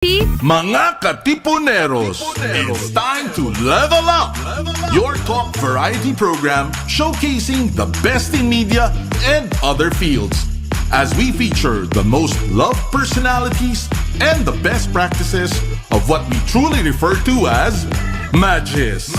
Mga Katipuneros, it's time to level up! Your talk variety program showcasing the best in media and other fields. As we feature the most loved personalities and the best practices of what we truly refer to as Magis.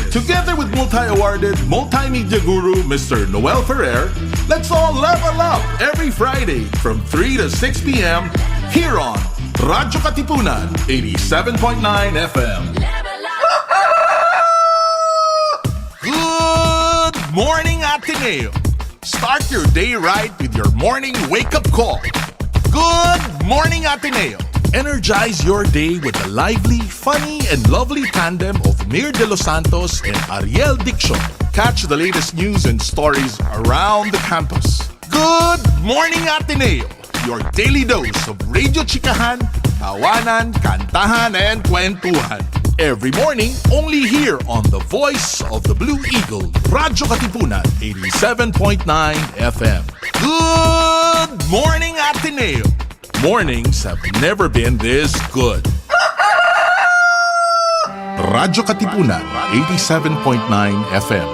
Together with multi-awarded multimedia guru Mr. Noel Ferrer, let's all level up every Friday from 3 to 6 p.m. here on Radyo Katipunan 87.9 FM. Good morning, Ateneo. Start your day right with your morning wake-up call. Good morning, Ateneo. Energize your day with the lively, funny, and lovely tandem of Mir de los Santos and Ariel Diccion. Catch the latest news and stories around the campus. Good morning, Ateneo. Your daily dose of radio chikahan, tawanan, kantahan, and kwentuhan. Every morning, only here on the voice of the Blue Eagle, Radyo Katipunan 87.9 FM. Good morning, Ateneo. Mornings have never been this good. Radyo Katipunan 87.9 FM.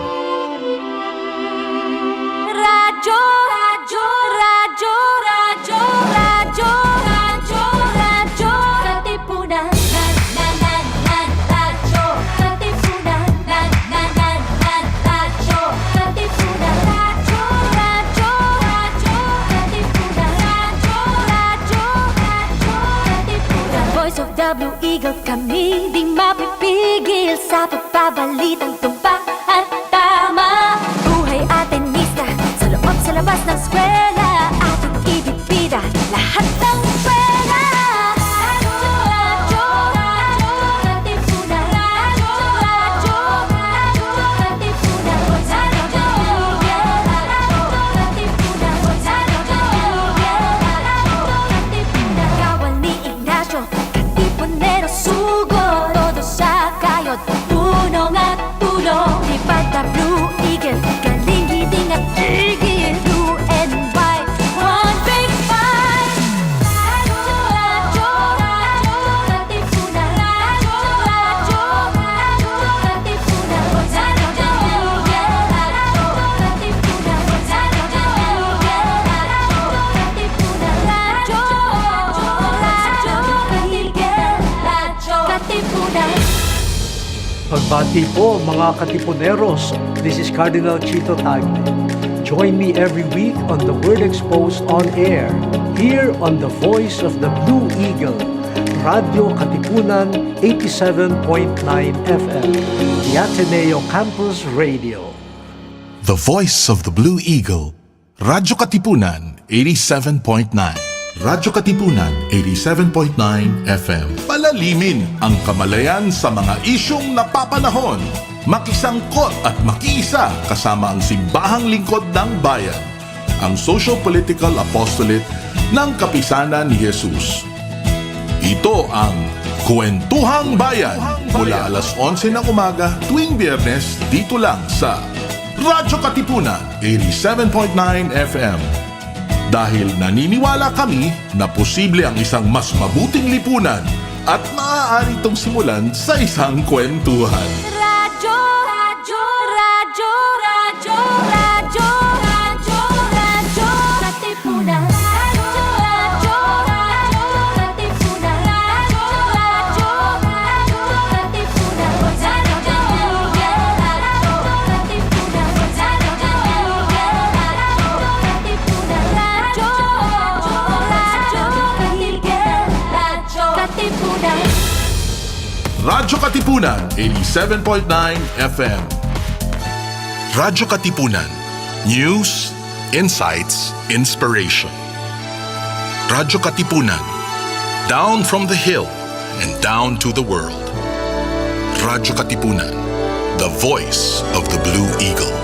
Radyo, radyo, radyo, radyo, radyo, radyo, radyo, Katipunan. Radyo, Katipunan. Radyo, Katipunan. Radyo, radyo, radyo, Katipunan. Radyo, radyo, radyo, Katipunan. Voice of the Blue Eagle, kami di mapipigil sa pagbabalitang tumpak at tama. Buhay atenista sa loob sa labas ng eskwela, ating ibibida lahat ng eskwela. Radyo, radyo, Katipunan. Radyo, radyo, radyo, Katipunan. Radyo, Katipunan. Katipunan. Kawal ni Ignacio, Katipunero sugod. Todo sa kayod, tulong at tulong. Lipad na Blue Eagle, galing hiting at tigil. Blue and white, one big fight. Radyo, radyo, radyo, Katipunan. Radyo, radyo, radyo, Katipunan. Radyo, Katipunan. Radyo, Katipunan. Pagbati po mga Katipuneros, this is Cardinal Chito Tagle. Join me every week on The Word Exposed on Air, here on the voice of the Blue Eagle, Radyo Katipunan 87.9 FM, the Ateneo Campus Radio. The voice of the Blue Eagle, Radyo Katipunan 87.9. Radyo Katipunan 87.9 FM. Palalimin ang kamalayan sa mga isyong napapanahon. Makisangkot at makiisa kasama ang simbahang lingkod ng bayan. Ang Socio-Political Apostolate ng Kapisanan ni Jesus. Ito ang Kwentuhang Bayan mula alas 11 ng umaga tuwing Biyernes dito lang sa Radyo Katipunan 87.9 FM. Dahil naniniwala kami na posible ang isang mas mabuting lipunan at maaari itong simulan sa isang kwentuhan. Radyo, radyo, radyo, radyo, radyo, radyo, radyo, Katipunan. Radyo, radyo, radyo, Katipunan. Radyo, radyo, radyo, Katipunan. Radyo, Katipunan. Radyo, Katipunan. Radyo Katipunan 87.9 FM. Radyo Katipunan. News, insights, inspiration. Radyo Katipunan. Down from the hill and down to the world. Radyo Katipunan. The voice of the Blue Eagle.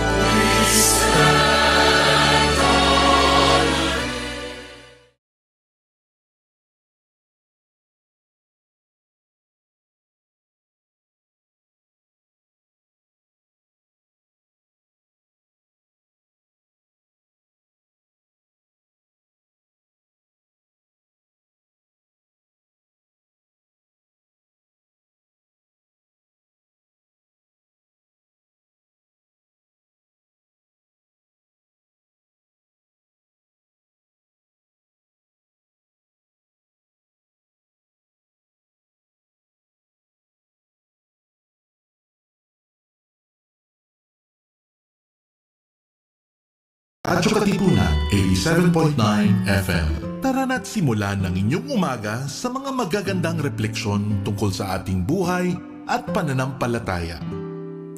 Radyo Katipunan 87.9 FM. Tara na't simulan ng inyong umaga sa mga magagandang refleksyon tungkol sa ating buhay at pananampalataya.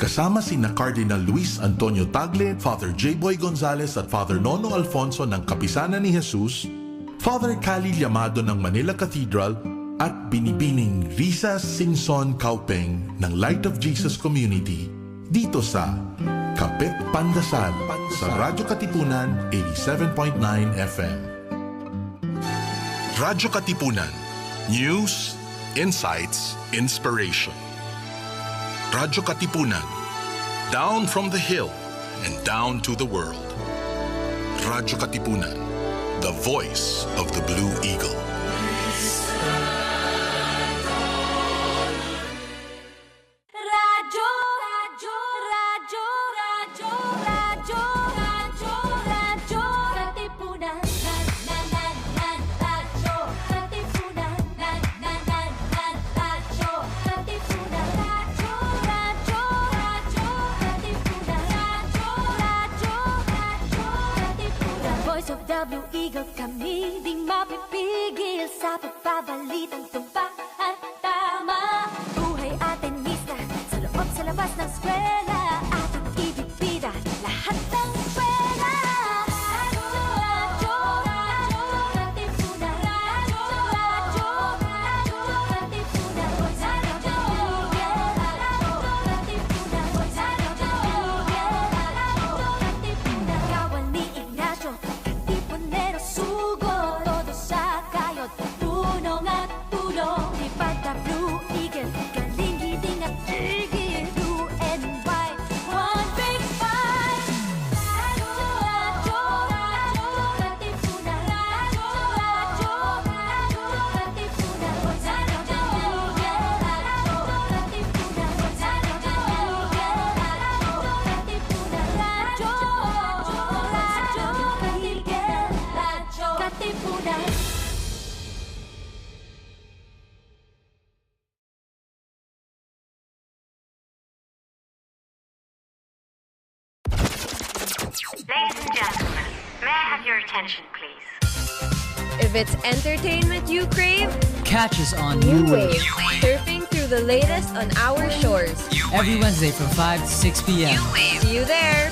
Kasama sina Cardinal Luis Antonio Tagle, Father J. Boy Gonzales at Father Nono Alfonso ng Kapisanan ni Jesus, Father Khalil Yamado ng Manila Cathedral at Binibining Risa Singson Kaupeng ng Light of Jesus Community dito sa Kapit Pandasal sa Radyo Katipunan 87.9 FM. Radyo Katipunan. News, insights, inspiration. Radyo Katipunan. Down from the hill and down to the world. Radyo Katipunan. The voice of the Blue Eagle. Radyo, radyo, radyo, radyo, radyo, radyo, radyo, Katipunan. Radyo, Katipunan. Radyo, Katipunan. Radyo, radyo, radyo, Katipunan. Radyo, Katipunan. Voice of the Blue Eagle, kami di mapipigil sa pagbabalitang tumpak at tama. Buhay atin mista, sa loob sa labas ng eskwela, ating ibibida lahat ng pera. Radyo, radyo, radyo, Katipunan. Radyo, radyo, radyo, Katipunan. Voice of the Blue Eagle. Radyo, Katipunan. Voice of the Blue Eagle. Radyo, Katipunan. Kawan ni Ignacio, Katipunero, sugo, todo sa kayod, tulong at tulong. Lipad na Blue Eagle, galing giting at tigil, blue and white, one big fight. Radyo, radyo, radyo, Katipunan. Radyo, radyo, radyo, Katipunan. Voice of the Blue Eagle. Radyo, Katipunan. Voice of the Blue Eagle. Radyo, Katipunan. Radyo, radyo, radyo, Katipunan. Ladies and gentlemen, may I have your attention, please? If it's entertainment you crave, Catch us on New Wave surfing through the latest on our shores. every Wednesday from 5 to 6 p.m. See you there.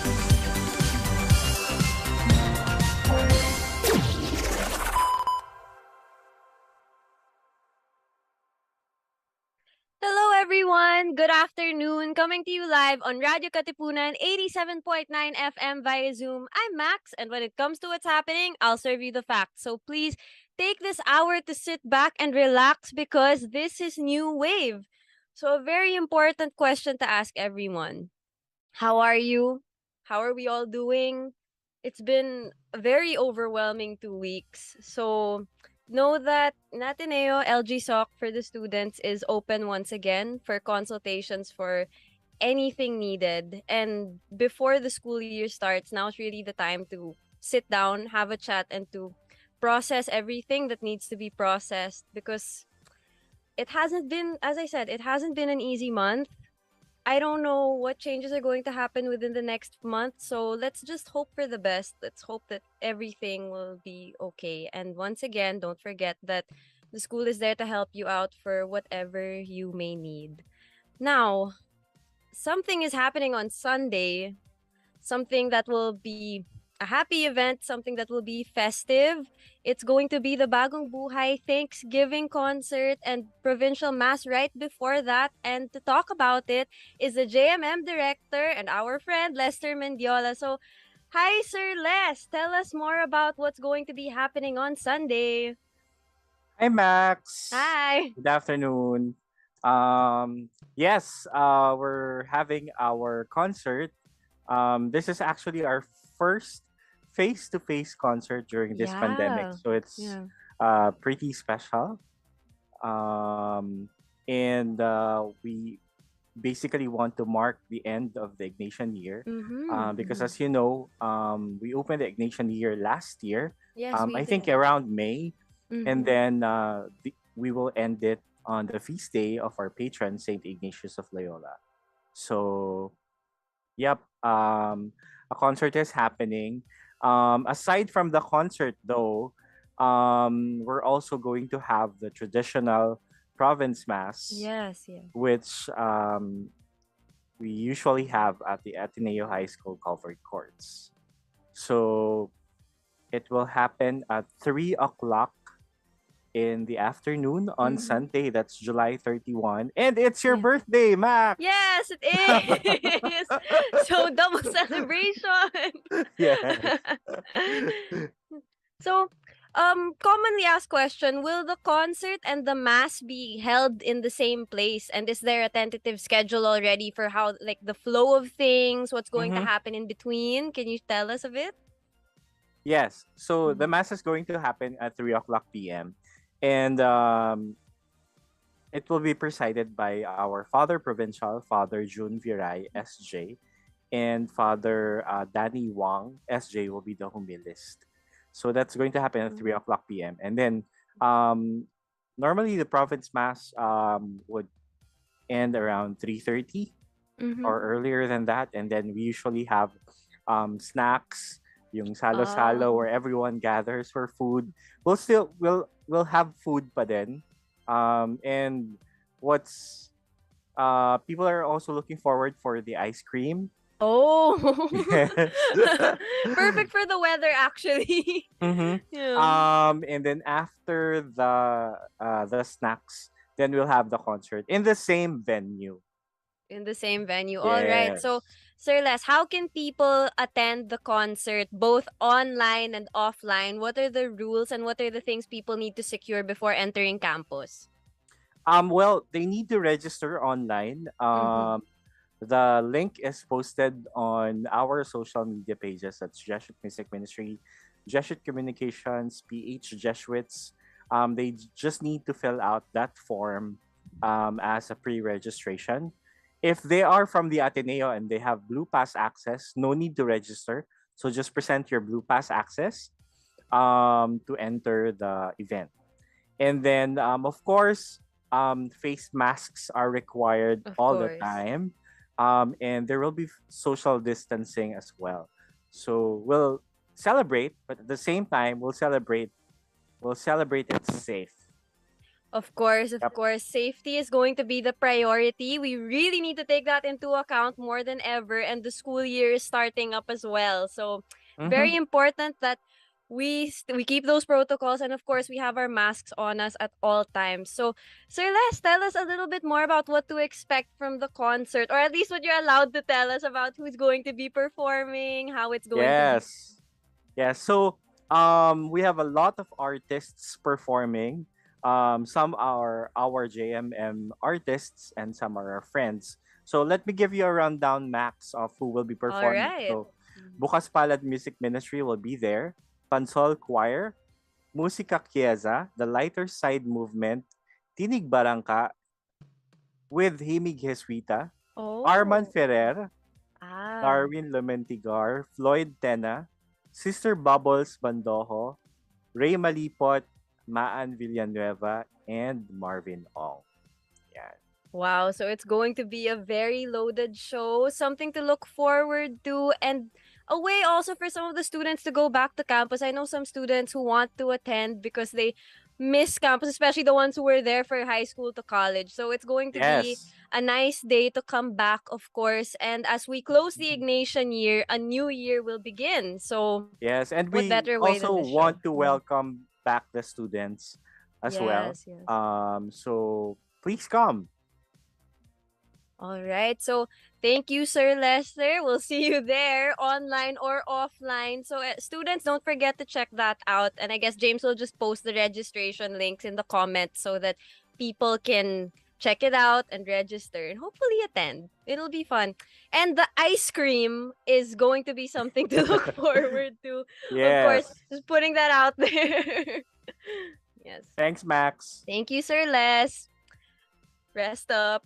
Hello everyone! Good afternoon! Coming to you live on Radyo Katipunan 87.9 FM via Zoom. I'm Max, and when it comes to what's happening, I'll serve you the facts. So please take this hour to sit back and relax because this is New Wave. So a very important question to ask everyone. How are you? How are we all doing? It's been a very overwhelming 2 weeks. So know that Natineo LG SOC for the students is open once again for consultations for anything needed. And before the school year starts, now is really the time to sit down, have a chat, and to process everything that needs to be processed because it hasn't been, as I said, it hasn't been an easy month. I don't know what changes are going to happen within the next month, so let's just hope for the best. Let's hope that everything will be okay. And once again, don't forget that the school is there to help you out for whatever you may need. Now, something is happening on Sunday, something that will be a happy event, something that will be festive. It's going to be the Bagong Buhay Thanksgiving concert and provincial mass right before that. And to talk about it is the JMM director and our friend Lester Mendiola. So, hi Sir Les, tell us more about what's going to be happening on Sunday. Hi, Max. Hi. Good afternoon. Yes, we're having our concert. This is actually our first face-to-face concert during this pandemic, so it's pretty special. And we basically want to mark the end of the Ignatian year because, as you know, we opened the Ignatian year last year. Yes, we I think did. around May, and then we will end it on the feast day of our patron, Saint Ignatius of Loyola. So, yep, a concert is happening. Aside from the concert, though, we're also going to have the traditional province mass, Yes, yes. which we usually have at the Ateneo High School covered courts. So it will happen at 3 o'clock in the afternoon on Sunday. That's July 31. And it's your Yeah. birthday, Max! Yes, it is. So double celebration. Yes. So, commonly asked question, will the concert and the mass be held in the same place? And is there a tentative schedule already for how, like, the flow of things, what's going to Mhm. happen in between? Can you tell us a bit? Yes. So the Mhm. mass is going to happen at 3 o'clock p.m. And it will be presided by our Father Provincial, Father June Viray, SJ, and Father Danny Wang, SJ, will be the humilist. So that's going to happen at 3 o'clock p.m. And then normally the province mass would end around 3:30 Mm-hmm. or earlier than that. And then we usually have snacks, yung salo-salo, Oh. where everyone gathers for food. We'll have food pa din. And what's people are also looking forward for the ice cream. Oh. Yes. Perfect for the weather, actually. Mm-hmm. Yeah. And then after the snacks, then we'll have the concert in the same venue. In the same venue. All right. Yes. So, Sir Les, how can people attend the concert both online and offline? What are the rules and what are the things people need to secure before entering campus? Well, they need to register online. Mm-hmm. The link is posted on our social media pages. That's Jesuit Music Ministry, Jesuit Communications, PH Jesuits. They just need to fill out that form as a pre-registration. If they are from the Ateneo and they have Blue Pass access, no need to register. So just present your Blue Pass access to enter the event. And then, of course, face masks are required Of all the course. time. And there will be social distancing as well. So we'll celebrate, but at the same time, we'll celebrate it safe. Of course, of Yep. course. Safety is going to be the priority. We really need to take that into account more than ever. And the school year is starting up as well. So, Mm-hmm. very important that we keep those protocols. And of course, we have our masks on us at all times. So, Sir Les, tell us a little bit more about what to expect from the concert, or at least what you're allowed to tell us about who's going to be performing, how it's going to be. Yes. Yes. So we have a lot of artists performing. Some are our JMM artists and some are our friends. So let me give you a rundown, Max, of who will be All performing. right. So Bukas Palad Music Ministry will be there. Pansol Choir, Musika Chiesa, the Lighter Side Movement, Tinig Barangka with Himig Jesuita, Arman Oh. Ferrer, Ah. Darwin Lumentigar, Floyd Tena, Sister Bubbles Bandojo, Ray Malipot, Maan Villanueva, and Marvin Ong. Yeah. Wow, so it's going to be a very loaded show, something to look forward to, and a way also for some of the students to go back to campus. I know some students who want to attend because they miss campus, especially the ones who were there for high school to college. So it's going to be Yes. a nice day to come back, of course. And as we close the Ignatian year, a new year will begin. So Yes. And what we better way also than the show? want to welcome back the students as well. Yes, yes. So please come. All right. So thank you, Sir Lester. We'll see you there, online or offline. So students, don't forget to check that out. And I guess James will just post the registration links in the comments so that people can check it out and register and hopefully attend. It'll be fun. And the ice cream is going to be something to look forward to. Of course, Yes. just putting that out there. Yes. Thanks, Max. Thank you, Sir Les. Rest up.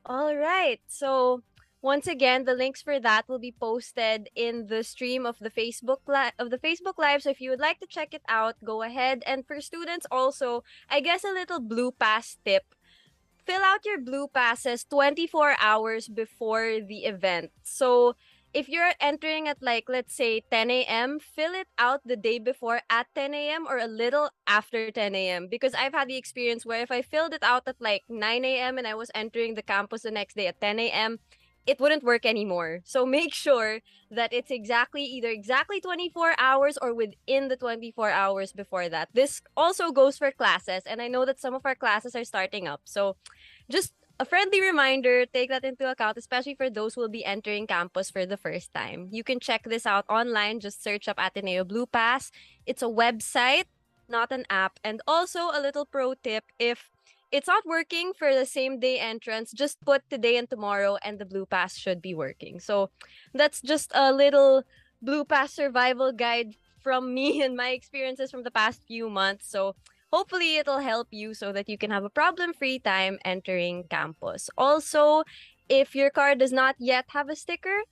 All right. So once again, the links for that will be posted in the stream of the Facebook Live. So if you would like to check it out, go ahead. And for students also, I guess a little Blue Pass tip. Fill out your Blue Passes 24 hours before the event. So if you're entering at like, let's say 10 a.m., fill it out the day before at 10 a.m. or a little after 10 a.m. Because I've had the experience where if I filled it out at like 9 a.m. and I was entering the campus the next day at 10 a.m., it wouldn't work anymore. So make sure that it's either exactly 24 hours or within the 24 hours before that. This also goes for classes, and I know that some of our classes are starting up. So just a friendly reminder, take that into account, especially for those who will be entering campus for the first time. You can check this out online. Just search up Ateneo Blue Pass. It's a website, not an app. And also, a little pro tip, if it's not working for the same day entrance, just put today and tomorrow and the Blue Pass should be working. So that's just a little Blue Pass survival guide from me and my experiences from the past few months. So hopefully it'll help you so that you can have a problem-free time entering campus. Also, if your car does not yet have a sticker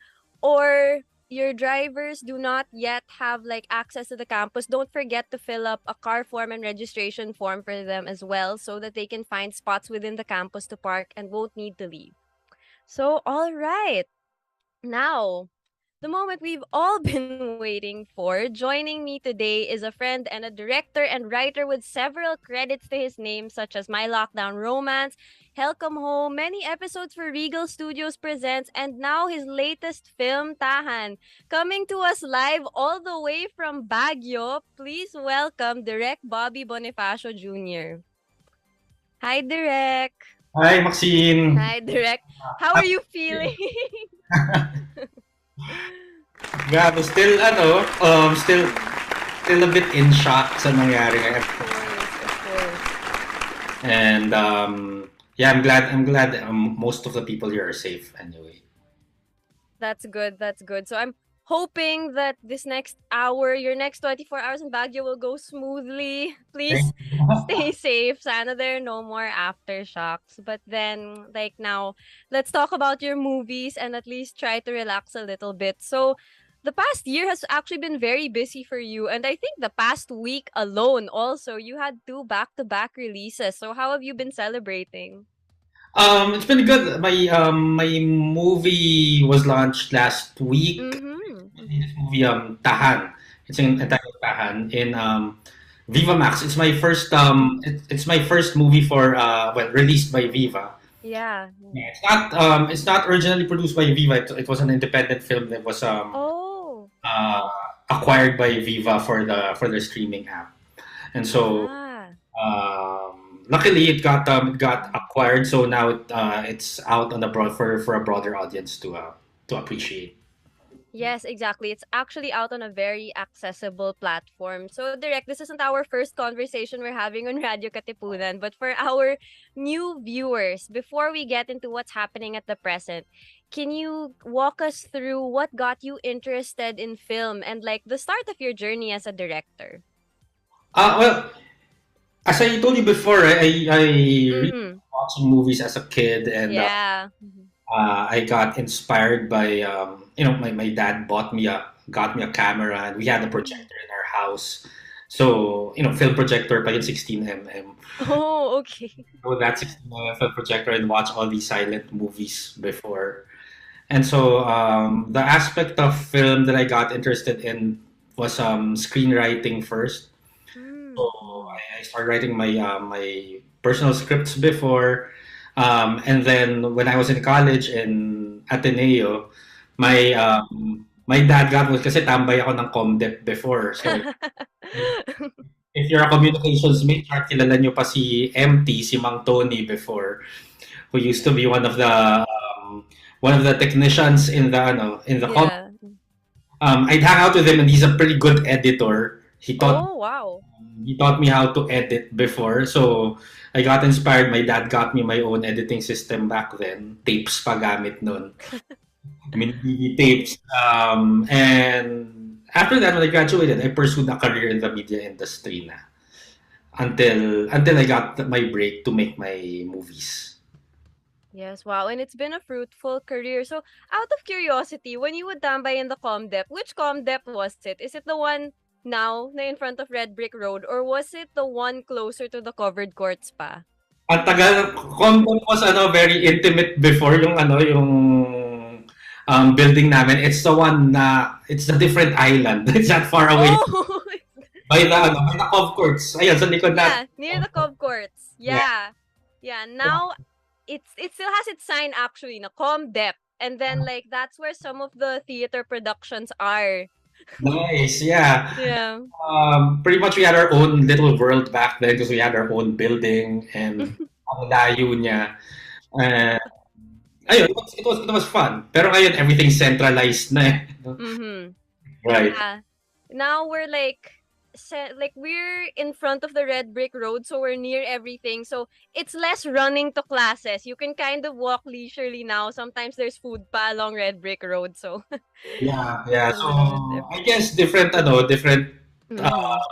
or your drivers do not yet have like access to the campus, don't forget to fill up a car form and registration form for them as well so that they can find spots within the campus to park and won't need to leave. So, all right. Now, the moment we've all been waiting for. Joining me today is a friend and a director and writer with several credits to his name, such as My Lockdown Romance, Hell Come Home, many episodes for Regal Studios Presents, and now his latest film, Tahan. Coming to us live all the way from Baguio, please welcome Direk Bobby Bonifacio Jr. Hi, Direk. Hi, Maxine. Hi, Direk. How are you feeling? Grabe, still still a bit in shock sa nangyari ngayon. Of course. And yeah, I'm glad most of the people here are safe anyway. That's good. So I'm hoping that this next hour, your next 24 hours in Baguio will go smoothly. Please stay safe. Sana there are no more aftershocks. But then, like now, let's talk about your movies and at least try to relax a little bit. So, the past year has actually been very busy for you. And I think the past week alone also, you had 2 back-to-back releases. So, how have you been celebrating? It's been good. My movie was launched last week. This movie Tahan. It's entitled Tahan in Viva Max. It's my first it's my first movie for released by Viva. Yeah. It's not originally produced by Viva. It was an independent film that was acquired by Viva for the streaming app. And so luckily it got acquired, so now it's out on the broad for a broader audience to appreciate. Yes, exactly. It's actually out on a very accessible platform. So, Direk, this isn't our first conversation we're having on Radyo Katipunan, but for our new viewers, before we get into what's happening at the present, can you walk us through what got you interested in film and like the start of your journey as a director? Well, as I told you before, I really watching movies as a kid, and I got inspired by my dad got me a camera, and we had a projector in our house. So film projector pa yun, 16 mm. Oh, okay. So that 16 mm film projector, and watch all these silent movies before. And so the aspect of film that I got interested in was screenwriting first. So I started writing my personal scripts before. And then when I was in college in Ateneo, my dad got me kasi tambay ako ng Comdep before. So if you're a communications major, kilala nyo pa si MT, si Mang Tony before, who used to be one of the technicians in the Comdep. I'd hang out with him, and he's a pretty good editor. He taught me how to edit before, so I got inspired. My dad got me my own editing system back then. Tapes pa gamit nun. I mean, DVD tapes. And after that, when I graduated, I pursued a career in the media industry na. Until I got my break to make my movies. Yes, wow. And it's been a fruitful career. So, out of curiosity, when you would tambay in the Comdep, which Comdep was it? Is it the one now na in front of Red Brick Road, or was it the one closer to the covered courts pa? Ang tagal, Comdep was very intimate before, yung building namin. It's the one na it's a different island. It's not far away Oh, by the golf courts. Ayun, sa likod yeah, natin. near the Cove Courts. Yeah. Yeah, now it still has its sign actually, na Comdep. And then like that's where some of the theater productions are. Nice, yeah. Yeah. Pretty much we had our own little world back then because we had our own building and ang layo niya. And ayun, it was fun. Pero ngayon everything's centralized na eh. Mm-hmm. Right. Yeah. Now we're like we're in front of the red brick road, so we're near everything. So it's less running to classes. You can kind of walk leisurely now. Sometimes there's food pa along red brick road. So Yeah. it's So a little bit I guess different different. Mhm.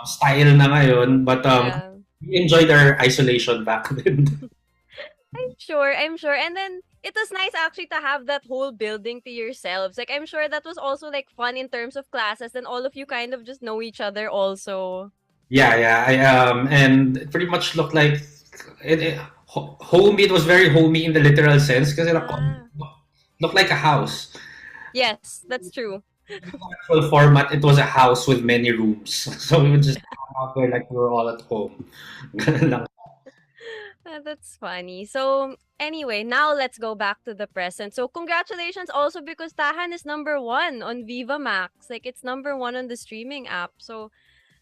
style na ngayon, but Yeah. we enjoyed our isolation back then. I'm sure. And then it was nice actually to have that whole building to yourselves. Like I'm sure that was also like fun in terms of classes. Then all of you kind of just know each other also. Yeah. And it pretty much looked like homey. It was very homey in the literal sense because it Ah. looked like a house. Yes, that's true. Actual format, it was a house with many rooms. So we would just hang out there like we were all at home. Ganun lang. That's funny. So anyway, now let's go back to the present. So congratulations also because Tahan is #1 on Viva Max. Like it's #1 on the streaming app. So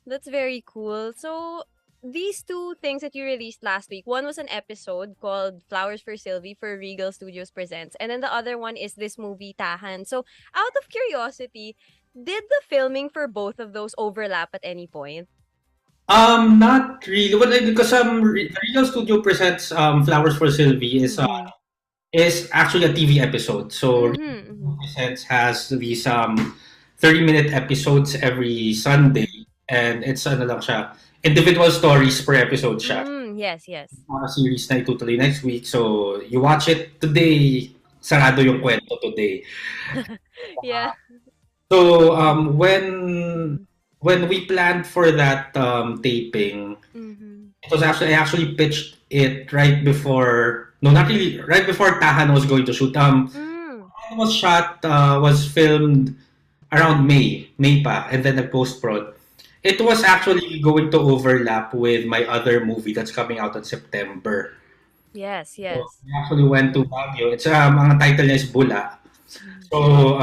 that's very cool. So these two things that you released last week, one was an episode called Flowers for Sylvie for Regal Studios Presents, and then the other one is this movie Tahan. So out of curiosity, did the filming for both of those overlap at any point? Not really. Well, because Real Studio presents Flowers for Sylvie Mhm. is actually a TV episode. So Mhm, mhm. Presents has these 30-minute episodes every Sunday, and it's ano lang siya, individual stories per episode siya. Yes, yes. Mga series na itutuloy next week. So you watch it today, sarado yung kwento today. Yeah. So when we planned for that taping, Mhm. it was I actually pitched it right before. No, not really. Right before Tahan was going to shoot. Mm. Was filmed around May pa, and then the post prod. It was actually going to overlap with my other movie that's coming out in September. Yes, So yes. we actually went to Baguio. It's ang title niya is Bula. So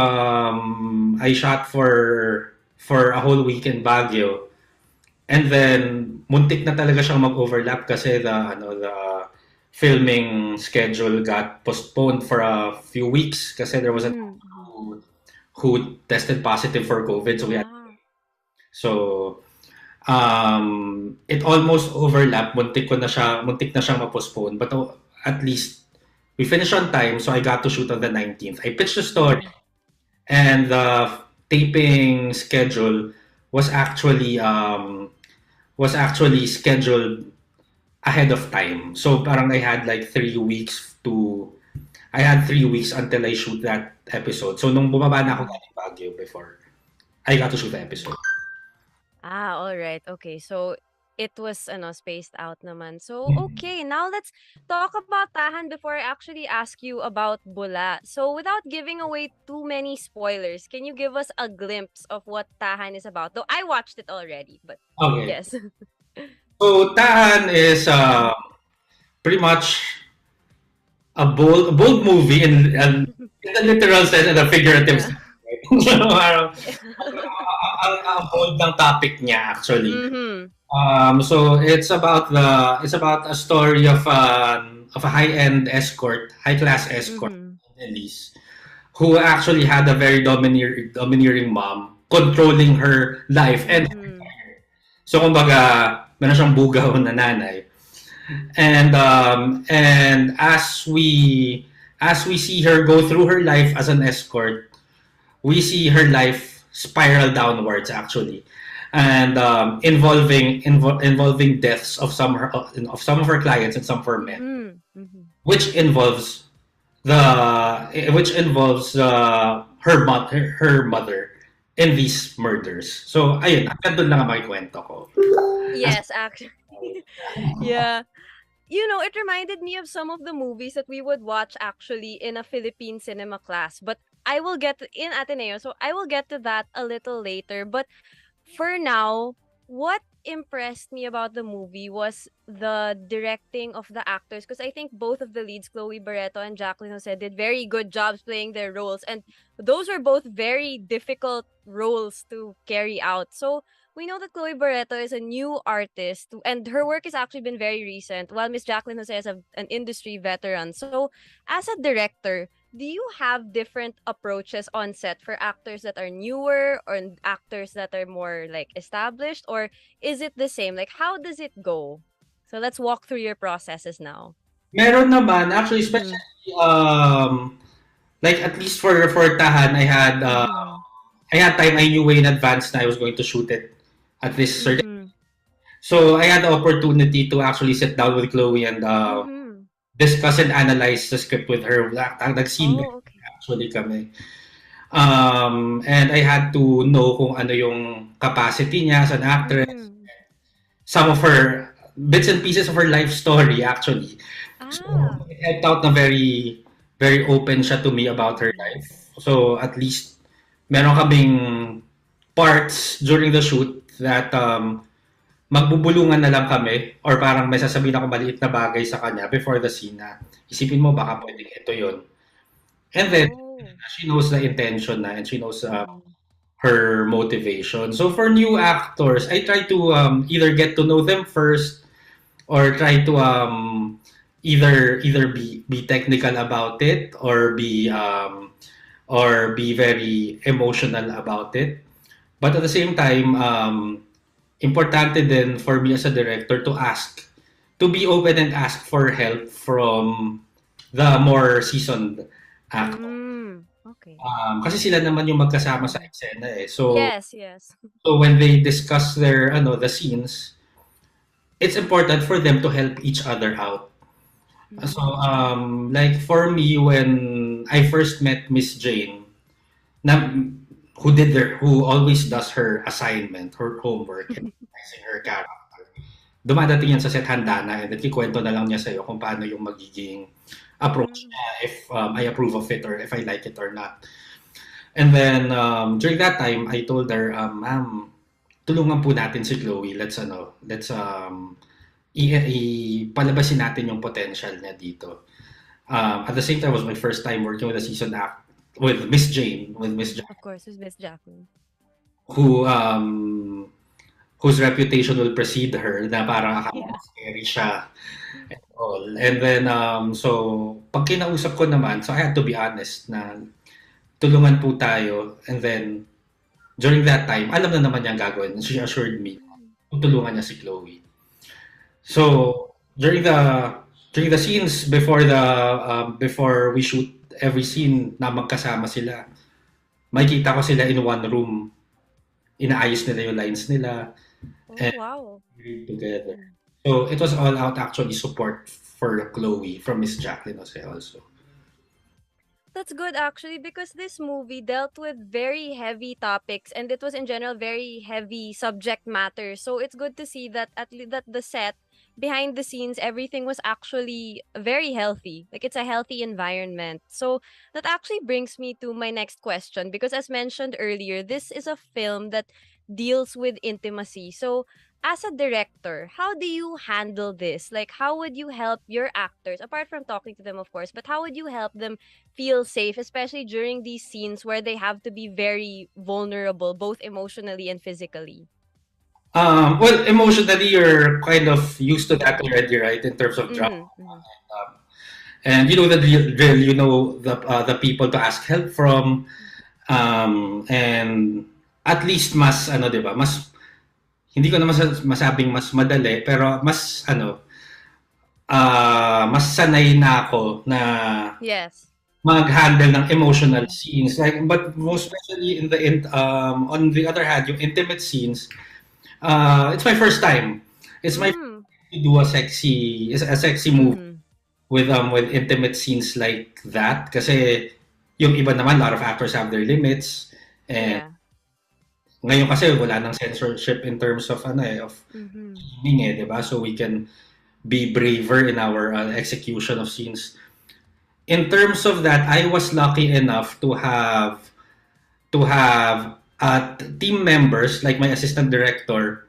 I shot for a whole week in Baguio. And then muntik na talaga siyang mag-overlap kasi the filming schedule got postponed for a few weeks kasi there was a Mhm. who tested positive for COVID, so we had Ah. so it almost overlapped. Muntik na siyang ma-postpone, but at least we finished on time, so I got to shoot on the 19th. I pitched the story, and the taping schedule was actually scheduled ahead of time. So parang I had 3 weeks until I shoot that episode. So nung bumaba na ako galing Baguio before I got to shoot the episode. Ah, all right. Okay. So it was spaced out naman. So okay, now let's talk about Tahan before I actually ask you about Bula. So without giving away too many spoilers, can you give us a glimpse of what Tahan is about? Though I watched it already, but Okay. yes. So Tahan is pretty much a bold movie in the literal sense and the figurative sense. Right? So, parang, ang bold ng topic niya actually. Mhm. So it's about a story of a high-end escort, high-class escort, Mhm. Elise, who actually had a very domineering mom controlling her life and Mhm. so kumbaga meron siyang bugaw na nanay. And as we see her go through her life as an escort, we see her life spiral downwards actually, and involving deaths of some of her clients and some of her men, Mhm. Mhm. which involves her mother in these murders. So ayun, hanggang doon lang ang makikwento ko. Yes, actually. Yeah. It reminded me of some of the movies that we would watch actually in a Philippine cinema class. But I will get in Ateneo, so I will get to that a little later. But for now, what impressed me about the movie was the directing of the actors, because I think both of the leads, Chloe Barreto and Jacqueline Jose, did very good jobs playing their roles, and those were both very difficult roles to carry out. So we know that Chloe Barreto is a new artist, and her work has actually been very recent, while Miss Jacqueline Jose is an industry veteran. So as a director, do you have different approaches on set for actors that are newer or actors that are more like established, or is it the same? Like, how does it go? So let's walk through your processes now. Meron naman, actually, especially, like at least for Tahan, I had time. I knew way in advance na I was going to shoot it at this certain. So I had the opportunity to actually sit down with Chloe and discuss and analyze the script with her. Nag-scene actually kami. And I had to know kung ano yung capacity niya as an actress. Some of her bits and pieces of her life story actually. So it helped out na very very open siya to me about her life. So at least meron kaming parts during the shoot that magbubulungan na lang kami or parang may sasabihin ako maliit na bagay sa kanya before the scene na isipin mo baka pwedeng ito yun. And then she knows the intention na and she knows her motivation. So for new actors, I try to either get to know them first or try to either be technical about it or be very emotional about it. But at the same time, importante din for me as a director to be open and ask for help from the more seasoned actor. Okay. Kasi sila naman yung magkasama sa eksena eh. So yes. So when they discuss their the scenes, it's important for them to help each other out. So like for me when I first met Miss Jane, who always does her assignment, her homework, and her character. Dumadating yan sa set handa na and then kikwento na lang niya sa'yo kung paano yung magiging approach niya, if I approve of it or if I like it or not. And then during that time, I told her, ma'am, tulungan po natin si Chloe. Let's palabasin natin yung potential niya dito. At the same time, it was my first time working with a seasoned act with Miss Jane, Of course, with Miss Jacqueline. Whose reputation will precede her na parang scary siya and all. And then so pag kinausap ko naman, so I had to be honest na tulungan po tayo, and then during that time alam na naman niya ang gagawin. She assured me tutulungan niya si Chloe. So during the scenes before we shoot every scene na magkasama sila, makikita ko sila in one room, inaayos nila yung lines nila. Wow. Together. So it was all out actually support for Chloe from Miss Jacqueline Jose also. That's good actually, because this movie dealt with very heavy topics and it was in general very heavy subject matter. So it's good to see that that the set behind the scenes everything was actually very healthy. Like it's a healthy environment. So that actually brings me to my next question, because as mentioned earlier, this is a film that deals with intimacy. So as a director, how do you handle this? Like, how would you help your actors, apart from talking to them, of course, but how would you help them feel safe, especially during these scenes where they have to be very vulnerable, both emotionally and physically? Well, emotionally, you're kind of used to that already, right? In terms of drama, and you know the drill. You know the people to ask help from, and at least mas diba? Mas hindi ko na masabing mas madali, pero mas mas sanay na ako na mag-handle ng emotional scenes. Like, but most especially on the other hand, yung intimate scenes, it's my first time. It's my first time to do a sexy movie with intimate scenes like that. Kasi yung iba naman, a lot of actors have their limits, and ngayon kasi wala nang censorship in terms of filming diba? So we can be braver in our execution of scenes. in terms of that, I was lucky enough to have team members like my assistant director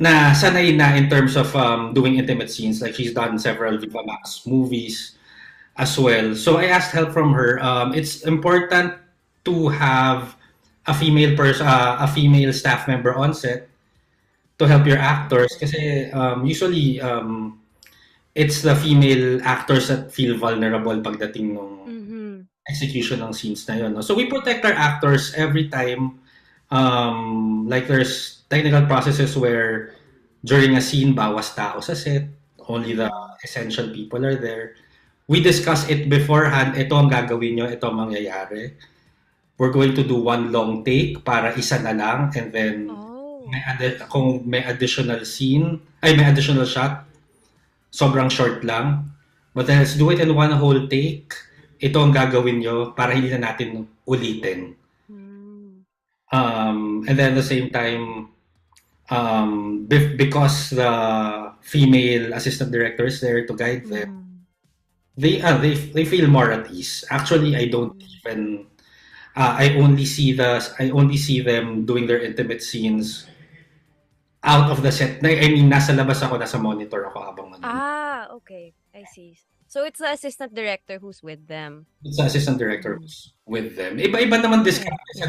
na sanay na in terms of doing intimate scenes. Like she's done several Viva Max movies as well. So I asked help from her. It's important to have a female staff member on set to help your actors kasi usually it's the female actors that feel vulnerable pagdating ng execution ng scenes na yun. No? So we protect our actors every time. Like there's technical processes where during a scene, bawas tao sa set. Only the essential people are there. We discuss it beforehand. Ito ang gagawin nyo. Ito ang mangyayari. We're going to do one long take para isa na lang. And then kung may additional scene, may additional shot, sobrang short lang. But then let's do it in one whole take. Ito ang gagawin nyo para hindi na natin ulitin. And then at the same time, because the female assistant director is there to guide them, they feel more at ease. Actually, I don't even. I only see them doing their intimate scenes out of the set. I mean, nasa labas ako, nasa monitor ako habang manonood. Okay. I see. So it's the assistant director who's with them. It's the assistant director who's with them. Iba-iba naman discount as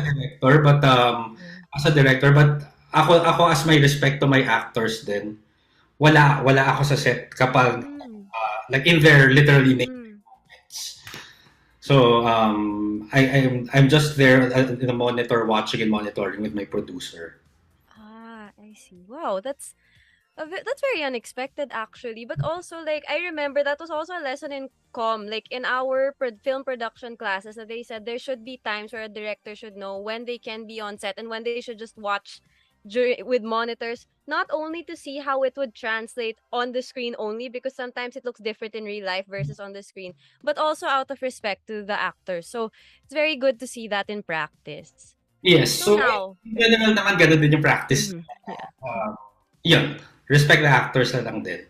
a director, but ako as my respect to my actors din, wala ako sa set kapag like in their literally naked moments. So I'm just there in the monitor watching and monitoring with my producer. I see. Wow, that's very unexpected actually, but also like I remember that was also a lesson in like in our film production classes, that they said there should be times where a director should know when they can be on set and when they should just watch with monitors, not only to see how it would translate on the screen only, because sometimes it looks different in real life versus on the screen, but also out of respect to the actors. So it's very good to see that in practice. Yes, so now, in general naman ganun din yung practice. Yun, respect the actors na lang din.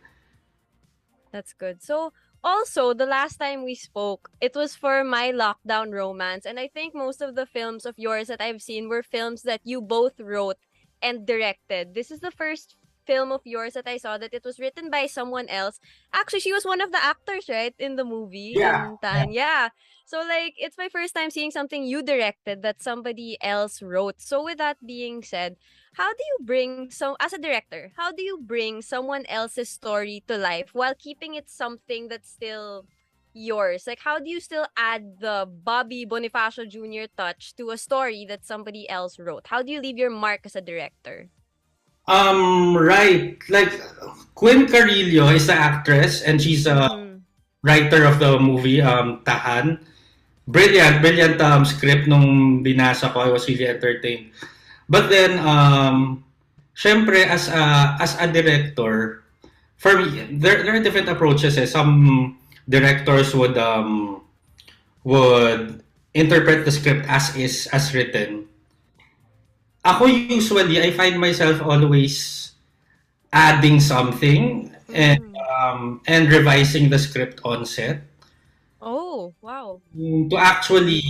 That's good. So also, the last time we spoke, it was for My Lockdown Romance, and I think most of the films of yours that I've seen were films that you both wrote and directed. This is the first film of yours that I saw that it was written by someone else. Actually, she was one of the actors, right, in the movie. Yeah. So like, it's my first time seeing something you directed that somebody else wrote. So with that being said, how do you bring as a director, how do you bring someone else's story to life while keeping it something that's still yours? Like, how do you still add the Bobby Bonifacio Jr. touch to a story that somebody else wrote? How do you leave your mark as a director? Right. Like, Quinn Carillo is the actress and she's a writer of the movie Tahan. Brilliant script nung binasa ko. I was really entertained. But then, syempre, as a director, for me, there are different approaches. Some directors would interpret the script as is, as written. Ako usually, I find myself always adding something and revising the script on set. Oh, wow. To actually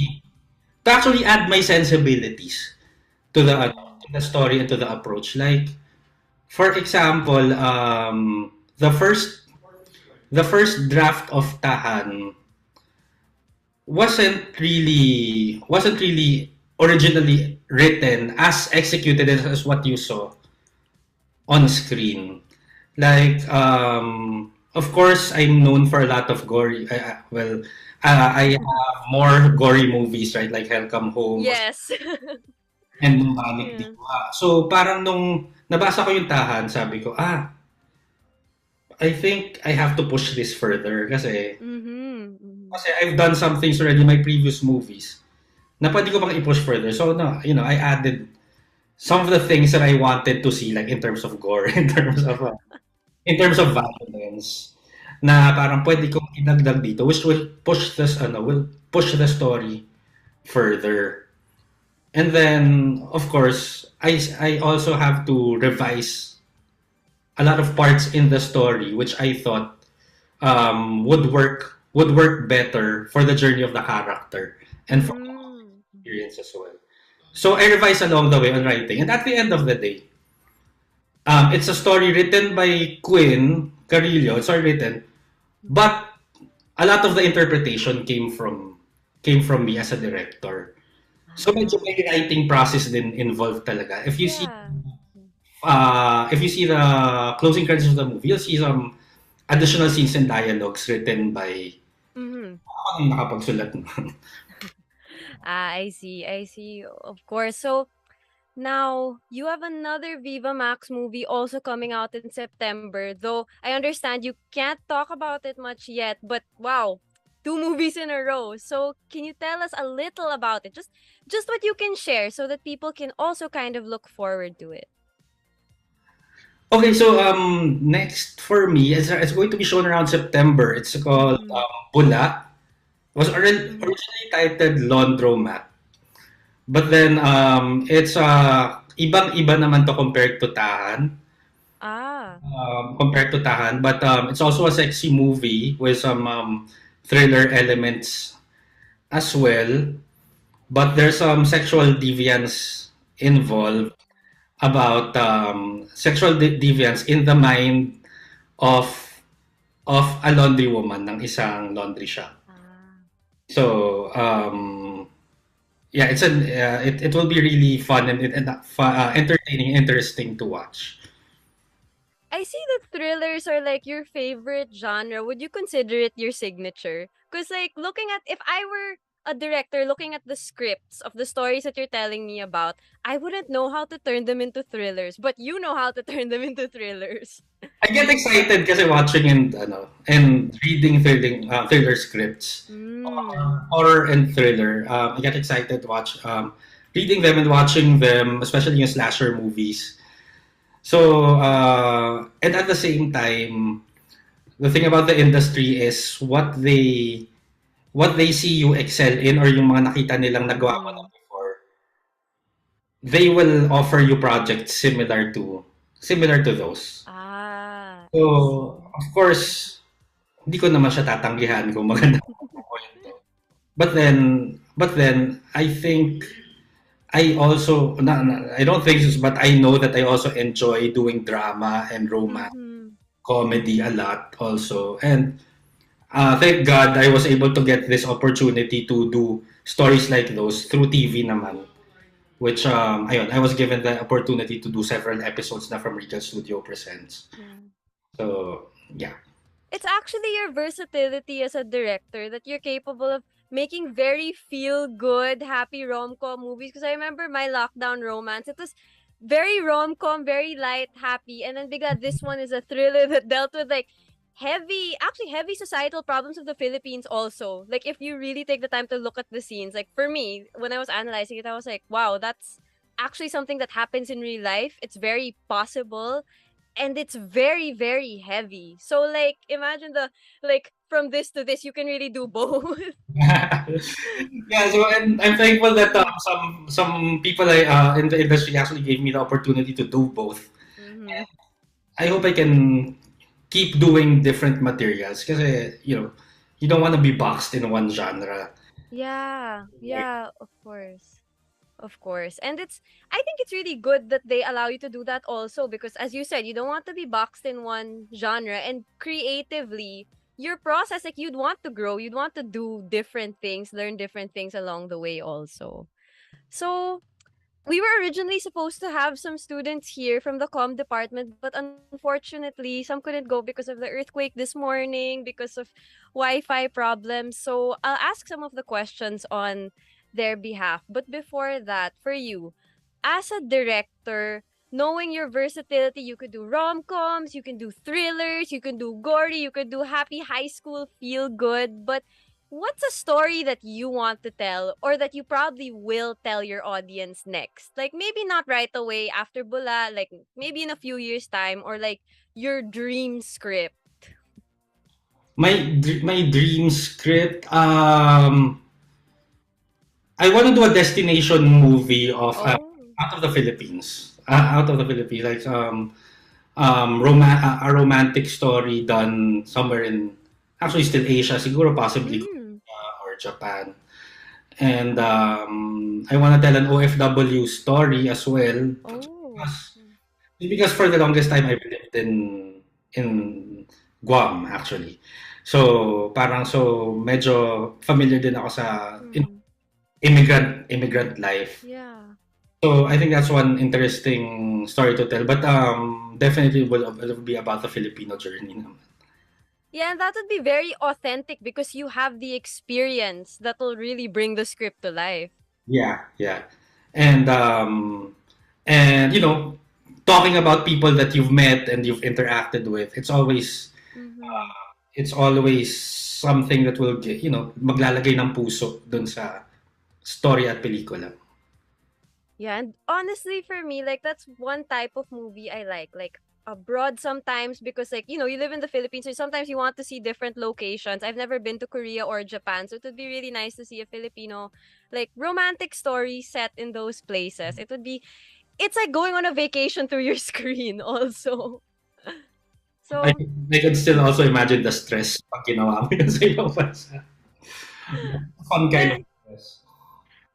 add my sensibilities to the story and to the approach. Like, for example, the first draft of Tahan wasn't really originally written as executed as what you saw on screen. Like, of course, I'm known for a lot of gory. I have more gory movies, right? Like Hell Come Home. Yes. And Manic Diwa. So parang nung nabasa ko yung Tahan, sabi ko, I think I have to push this further kasi I've done some things already in my previous movies na pwede ko bang i-push further. So no, I added some of the things that I wanted to see, like in terms of gore, in terms of violence, na parang pwede kong idagdag dito, which will push the story further. And then, of course, I also have to revise a lot of parts in the story which I thought would work would work better for the journey of the character and for the Mm. experience as well. So I revised along the way on writing, and at the end of the day, it's a story written by Quinn Carillo. It's already written, but a lot of the interpretation came from me as a director. So medyo may writing process din involved talaga. Yeah. If you see the closing credits of the movie, you'll see some additional scenes and dialogues written by Mm-hmm. ako yung nakapagsulat nun. I see. I see. Of course. So now you have another Viva Max movie also coming out in September. Though I understand you can't talk about it much yet, but wow, two movies in a row. So can you tell us a little about it? Just what you can share so that people can also kind of look forward to it. Okay, so next for me, it's going to be shown around September. It's called Bula. It was originally titled Laundromat. But then it's ibang-iba naman to compared to Tahan. Ah. Compared to Tahan, but it's also a sexy movie with some thriller elements as well. But there's some sexual deviance involved about sexual deviance in the mind of a laundry woman ng isang laundry shop. So yeah, it will be really fun and entertaining, interesting to watch. I see that thrillers are like your favorite genre. Would you consider it your signature? Because like looking at if I were a director looking at the scripts of the stories that you're telling me about, I wouldn't know how to turn them into thrillers, but you know how to turn them into thrillers. I get excited kasi watching and reading thriller scripts, horror and thriller. I get excited reading them and watching them, especially in slasher movies. So and at the same time, the thing about the industry is what they see you excel in or yung mga nakita nilang nagawa mo na before, they will offer you projects similar to those. So, of course, hindi ko naman siya tatanggihan kung maganda ang kwento. But then, I think I also, I don't think this, but I know that I also enjoy doing drama and romance, comedy a lot also. And thank God I was able to get this opportunity to do stories like those through TV naman. Which, I was given the opportunity to do several episodes na from Retail Studio Presents. So, yeah. It's actually your versatility as a director that you're capable of making very feel-good, happy rom-com movies. Because I remember my lockdown romance. It was very rom-com, very light, happy. And then bigla, this one is a thriller that dealt with like heavy societal problems of the Philippines also. Like if you really take the time to look at the scenes, like for me, when I was analyzing it, I was like, wow, that's actually something that happens in real life. It's very possible. And it's very, very heavy. So like imagine from this to this, you can really do both. Yeah, so and I'm thankful that some people in the industry actually gave me the opportunity to do both. And I hope I can keep doing different materials kasi you don't want to be boxed in one genre. Yeah, of course. Of course. And I think it's really good that they allow you to do that also because as you said, you don't want to be boxed in one genre and creatively your process, like you'd want to grow, you'd want to do different things, learn different things along the way also. So we were originally supposed to have some students here from the comm department, but unfortunately, some couldn't go because of the earthquake this morning, because of Wi-Fi problems. So I'll ask some of the questions on their behalf. But before that, for you, as a director, knowing your versatility, you could do rom-coms, you can do thrillers, you can do gory, you could do happy high school feel good, but what's a story that you want to tell or that you probably will tell your audience next? Like maybe not right away after Bula, like maybe in a few years time, or like your dream script. My dream script, I want to do a destination movie of out of the Philippines. Like a romantic story done somewhere in Actually, still Asia, siguro possibly Mm. or Japan. And I want to tell an OFW story as well. Oh. Because for the longest time I've lived in Guam actually. So parang so medyo familiar din ako sa Mm. immigrant life. Yeah. So I think that's one interesting story to tell. But definitely will be about the Filipino journey naman. Yeah, and that would be very authentic because you have the experience that will really bring the script to life. Yeah, yeah. And you know, talking about people that you've met and you've interacted with, Mhm. it's always something that will get, you know, maglalagay ng puso dun sa story at pelikula. Yeah, and honestly, for me, like that's one type of movie I like abroad sometimes because like, you know, you live in the Philippines, so sometimes you want to see different locations. I've never been to Korea or Japan, so it would be really nice to see a Filipino like romantic story set in those places. It's like going on a vacation through your screen also. I, So I could still also imagine the stress pag ginawa mo yun sa ibang bansa. Fun kind yeah, of stress.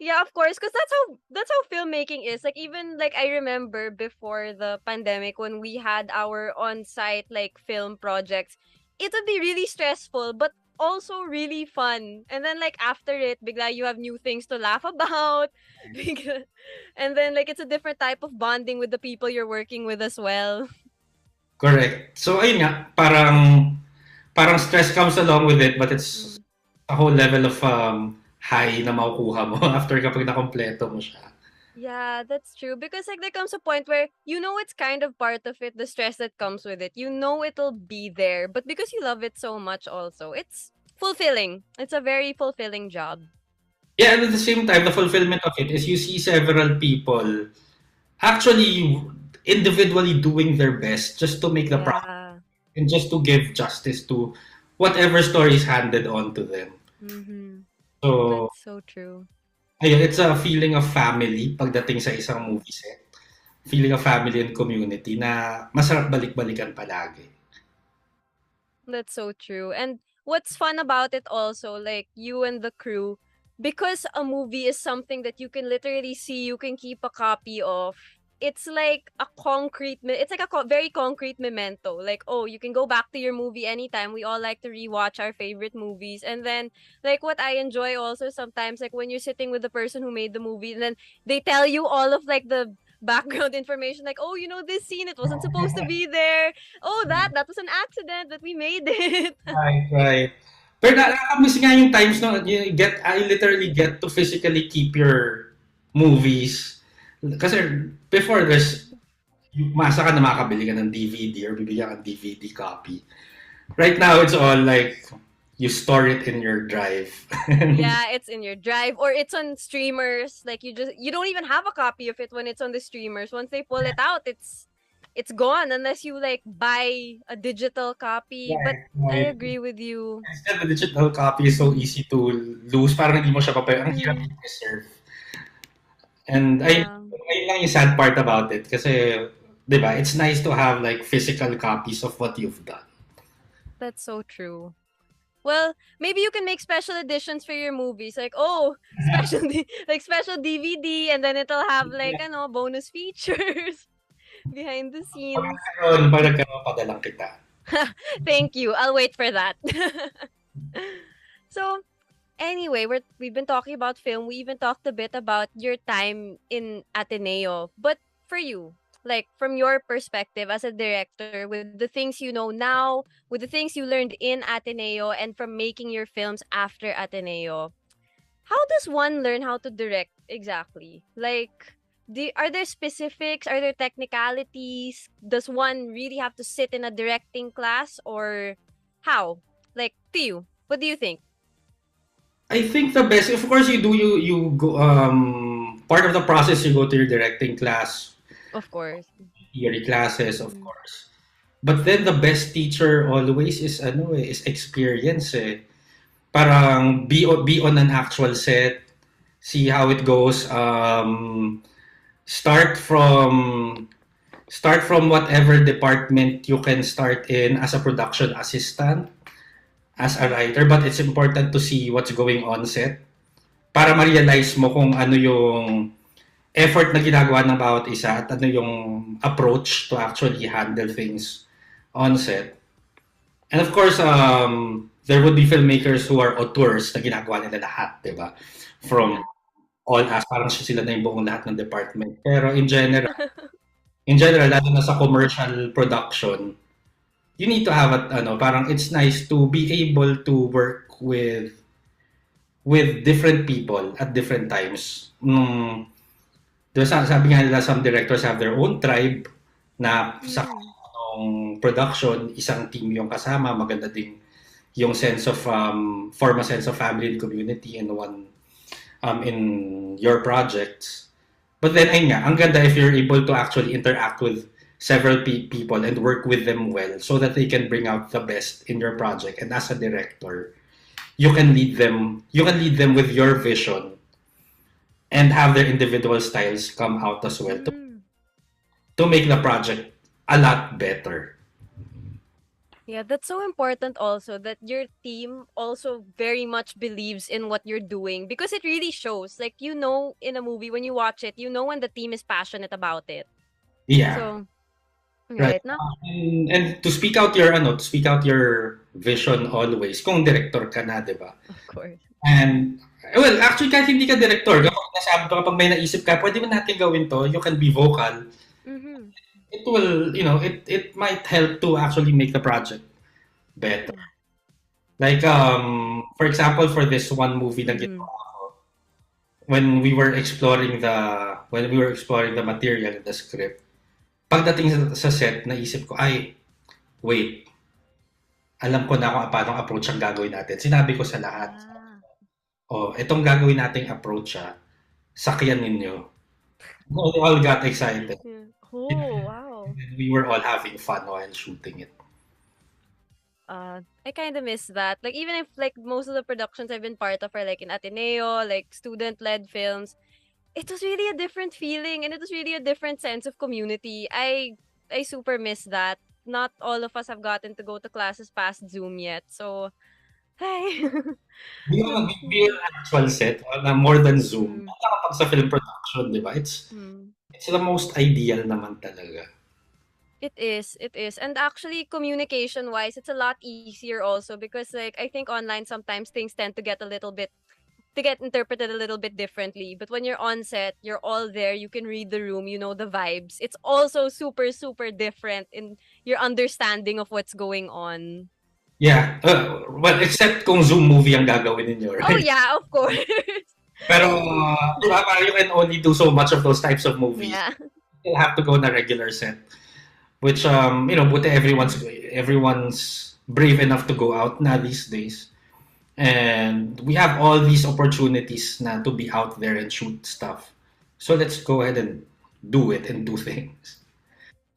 yeah, of course, because that's how filmmaking is. Like even like I remember before the pandemic when we had our on-site like film projects, it would be really stressful, but also really fun. And then like after it, bigla you have new things to laugh about. And then like it's a different type of bonding with the people you're working with as well. Correct. So ayun nga, parang stress comes along with it, but it's Mm. a whole level of high na makukuha mo after kapag nakompleto mo siya. Yeah, that's true. Because like there comes a point where you know it's kind of part of it, the stress that comes with it. You know it'll be there, but because you love it so much also, it's fulfilling. It's a very fulfilling job. Yeah, and at the same time, the fulfillment of it is you see several people actually individually doing their best just to make the product Yeah. and just to give justice to whatever story is handed on to them. Mm-hmm. So, That's so true. ayun, it's a feeling of family pagdating sa isang movie set. Feeling of family and community na masarap balik-balikan palagi. That's so true. And what's fun about it also, like you and the crew, because a movie is something that you can literally see, you can keep a copy of. It's like a it's like a very concrete memento. Like, oh, you can go back to your movie anytime. We all like to rewatch our favorite movies. And then, like, what I enjoy also sometimes, like, when you're sitting with the person who made the movie, and then they tell you all of, like, the background information, like, oh, you know, this scene, it wasn't supposed to be there. Oh, that was an accident that we made it. Right, right. Pero nakakamiss nga yung times na I literally get to physically keep your movies. Kasi before masa ka na makakabili ka ng DVD or bibigyan ka ng DVD copy. Right now, it's all like, you store it in your drive. Yeah, it's in your drive or it's on streamers. Like you don't even have a copy of it when it's on the streamers. Once they pull it out, it's gone unless you like buy a digital copy. But I Right. agree with you. Instead, the digital copy is so easy to lose. Parang hindi mo siya ang hirap i-preserve. And Yeah. ayun lang yung sad part about it. Kasi, di ba, it's nice to have like physical copies of what you've done. That's so true. Well, maybe you can make special editions for your movies. Like, oh, special DVD, and then it'll have like, bonus features behind the scenes. Pag nagkaroon, padalang kita. Thank you. I'll wait for that. So, anyway, we've been talking about film. We even talked a bit about your time in Ateneo. But for you, like from your perspective as a director, with the things you know now, with the things you learned in Ateneo, and from making your films after Ateneo, how does one learn how to direct exactly? Like, are there specifics? Are there technicalities? Does one really have to sit in a directing class, or how? Like, to you, what do you think? I think the best, of course, you go, part of the process, you go to your directing class, Of course. theory classes, of course. But then the best teacher always is is experience eh. Parang be on an actual set, see how it goes. Start from whatever department you can start in as a production assistant. as a writer, but it's important to see what's going on set para ma-realize mo kung ano yung effort na ginagawa ng bawat isa at ano yung approach to actually handle things on set. And of course, there would be filmmakers who are auteurs na ginagawa nila lahat, di ba? From all as parang sila na yung buong lahat ng department. Pero in general, lalo na sa commercial production, you need to have parang it's nice to be able to work with different people at different times. Diba, sabi nga nila, some directors have their own tribe na sa production, isang team yung kasama, maganda din yung sense of form a sense of family and community in one in your projects. But then ayun nga, ang ganda if you're able to actually interact with several people and work with them well so that they can bring out the best in your project. And as a director, you can lead them with your vision and have their individual styles come out as well to make the project a lot better. Yeah, that's so important also that your team also very much believes in what you're doing because it really shows. Like, you know, in a movie, when you watch it, you know when the team is passionate about it. Yeah. So, Right. right, no? And to speak out your vision always. Kung director ka na, 'di ba? Of course. And well, actually kahit hindi ka director, kapag may naisip ka, pwede mo natin gawin to, you can be vocal. Mm-hmm. It will, it might help to actually make the project better. Like for example, for this one movie na ginawa ko, when we were exploring the material, the script, pagdating sa set, naisip ko, ay, wait, alam ko na kung paano approach ang gagawin natin. Sinabi ko sa lahat, itong gagawin nating approach, sakyan ninyo. We all got excited. Oh, wow. And we were all having fun while shooting it. I kind of miss that. Like, even if, like, most of the productions I've been part of are, like, in Ateneo, like, student-led films, it was really a different feeling and it was really a different sense of community. I super miss that. Not all of us have gotten to go to classes past Zoom yet. So, hey. Beyond actual set, more than Zoom. Kapag sa film production, di ba? It's the most ideal naman talaga. It is. And actually, communication-wise, it's a lot easier also because, like, I think online sometimes things tend to get interpreted a little bit differently. But when you're on set, you're all there, you can read the room, you know the vibes. It's also super, super different in your understanding of what's going on. Yeah. Well, except kung Zoom movie ang gagawin ninyo, right? Oh, yeah, of course. Pero, diba, you can only do so much of those types of movies. Yeah. You'll have to go on a regular set. Which, buti everyone's brave enough to go out na these days. And we have all these opportunities na to be out there and shoot stuff. So let's go ahead and do it and do things.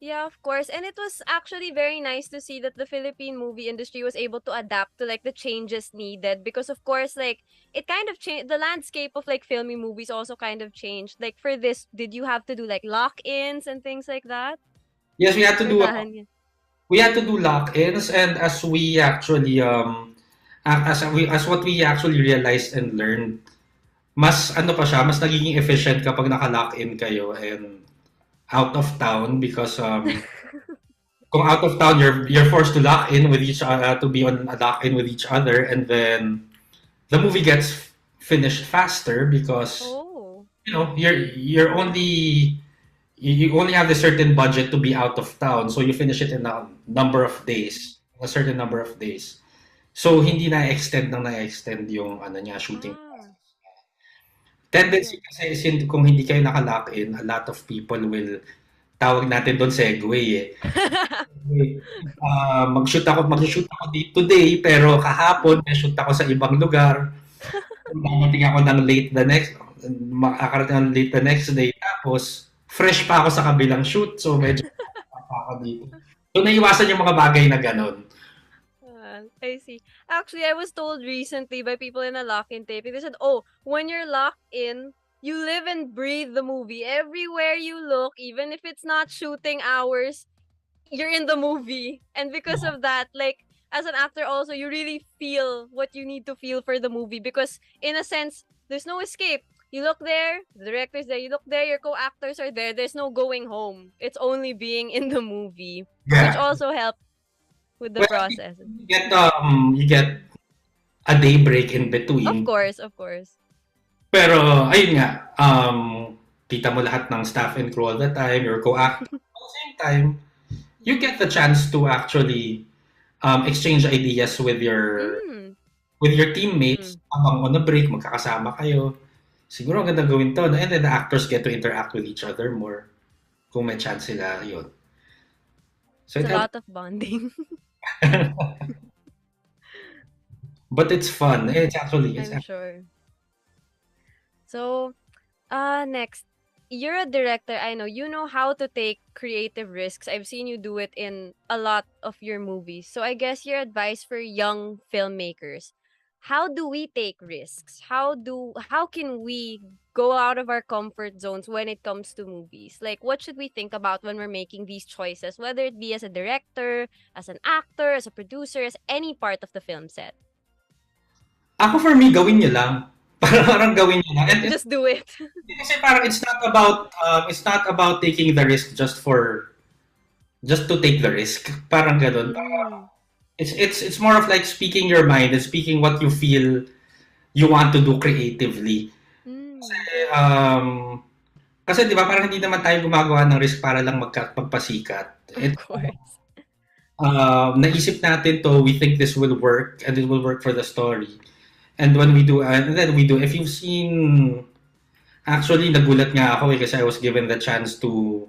Yeah, of course. And it was actually very nice to see that the Philippine movie industry was able to adapt to, like, the changes needed. Because, of course, like, it kind of changed. The landscape of, like, filming movies also kind of changed. Like, for this, did you have to do, like, lock-ins and things like that? Yes, we had to do lock-ins, and as we actually as what we actually realized and learned, mas nagiging efficient kapag naka-lock-in kayo and out of town because kung out of town you're forced to lock in with each to be on a lock-in with each other, and then the movie gets finished faster because you only have a certain budget to be out of town, so you finish it in a certain number of days. So hindi na-extend yung shooting. Tendency kasi is kung hindi kayo naka-lock-in, a lot of people will, tawag natin doon segue mag-shoot ako today, pero kahapon may-shoot ako sa ibang lugar. Makakarating ako ng late the next day, tapos fresh pa ako sa kabilang shoot, so medyo ako dito. So naiwasan yung mga bagay na ganon. I see. Actually, I was told recently by people in a lock-in taping, they said, oh, when you're locked in, you live and breathe the movie. Everywhere you look, even if it's not shooting hours, you're in the movie. And because of that, like, as an actor also, you really feel what you need to feel for the movie because in a sense, there's no escape. You look there, the director's there, you look there, your co-actors are there. There's no going home. It's only being in the movie, which Yeah. also helped with the Well, process. you get a day break in Of between. course, of course. Pero ayun nga, kita mo lahat ng staff and crew all the time, your co-actor. At the same time, you get the chance to actually exchange ideas with your Mm. teammates habang on a break, magkakasama kayo. Siguro ang ganda gawin to. And then the actors get to interact with each other more kung may chance sila yun. So It's it a helps. lot of bonding. But it's fun. It's actually, I'm sure. So, next, you're a director. I know you know how to take creative risks. I've seen you do it in a lot of your movies. So, I guess your advice for young filmmakers, how do we take risks? How can we go out of our comfort zones when it comes to movies? Like, what should we think about when we're making these choices, whether it be as a director, as an actor, as a producer, as any part of the film set? Ako for me, gawin nyo lang. Parang gawin nyo lang. And Just do it. kasi parang it's not about taking the risk just to take the risk. Parang ganun. Parang, it's more of like speaking your mind and speaking what you feel you want to do creatively. Kasi di ba parang hindi naman tayo gumagawa ng risk para lang magpasikat. Of course. Naisip natin to, we think this will work and it will work for the story. And when we do, and then we do, if you've seen, actually nagulat nga ako kasi I was given the chance to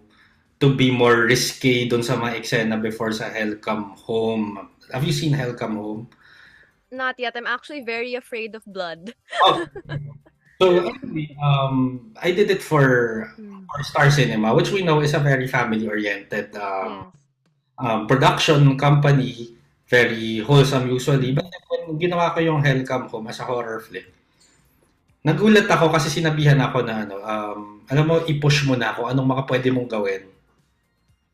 be more risky dun sa mga eksena before sa Hell Come Home. Have you seen Hell Come Home? Not yet. I'm actually very afraid of blood. Oh. So anyway, I did it for Star Cinema, which we know is a very family-oriented production company, very wholesome usually. But when ginawa ko yung Hell Come Home as a horror flick, nagulat ako kasi sinabihan ako na alam mo, i-push mo na kung anong mga pwede mong gawin.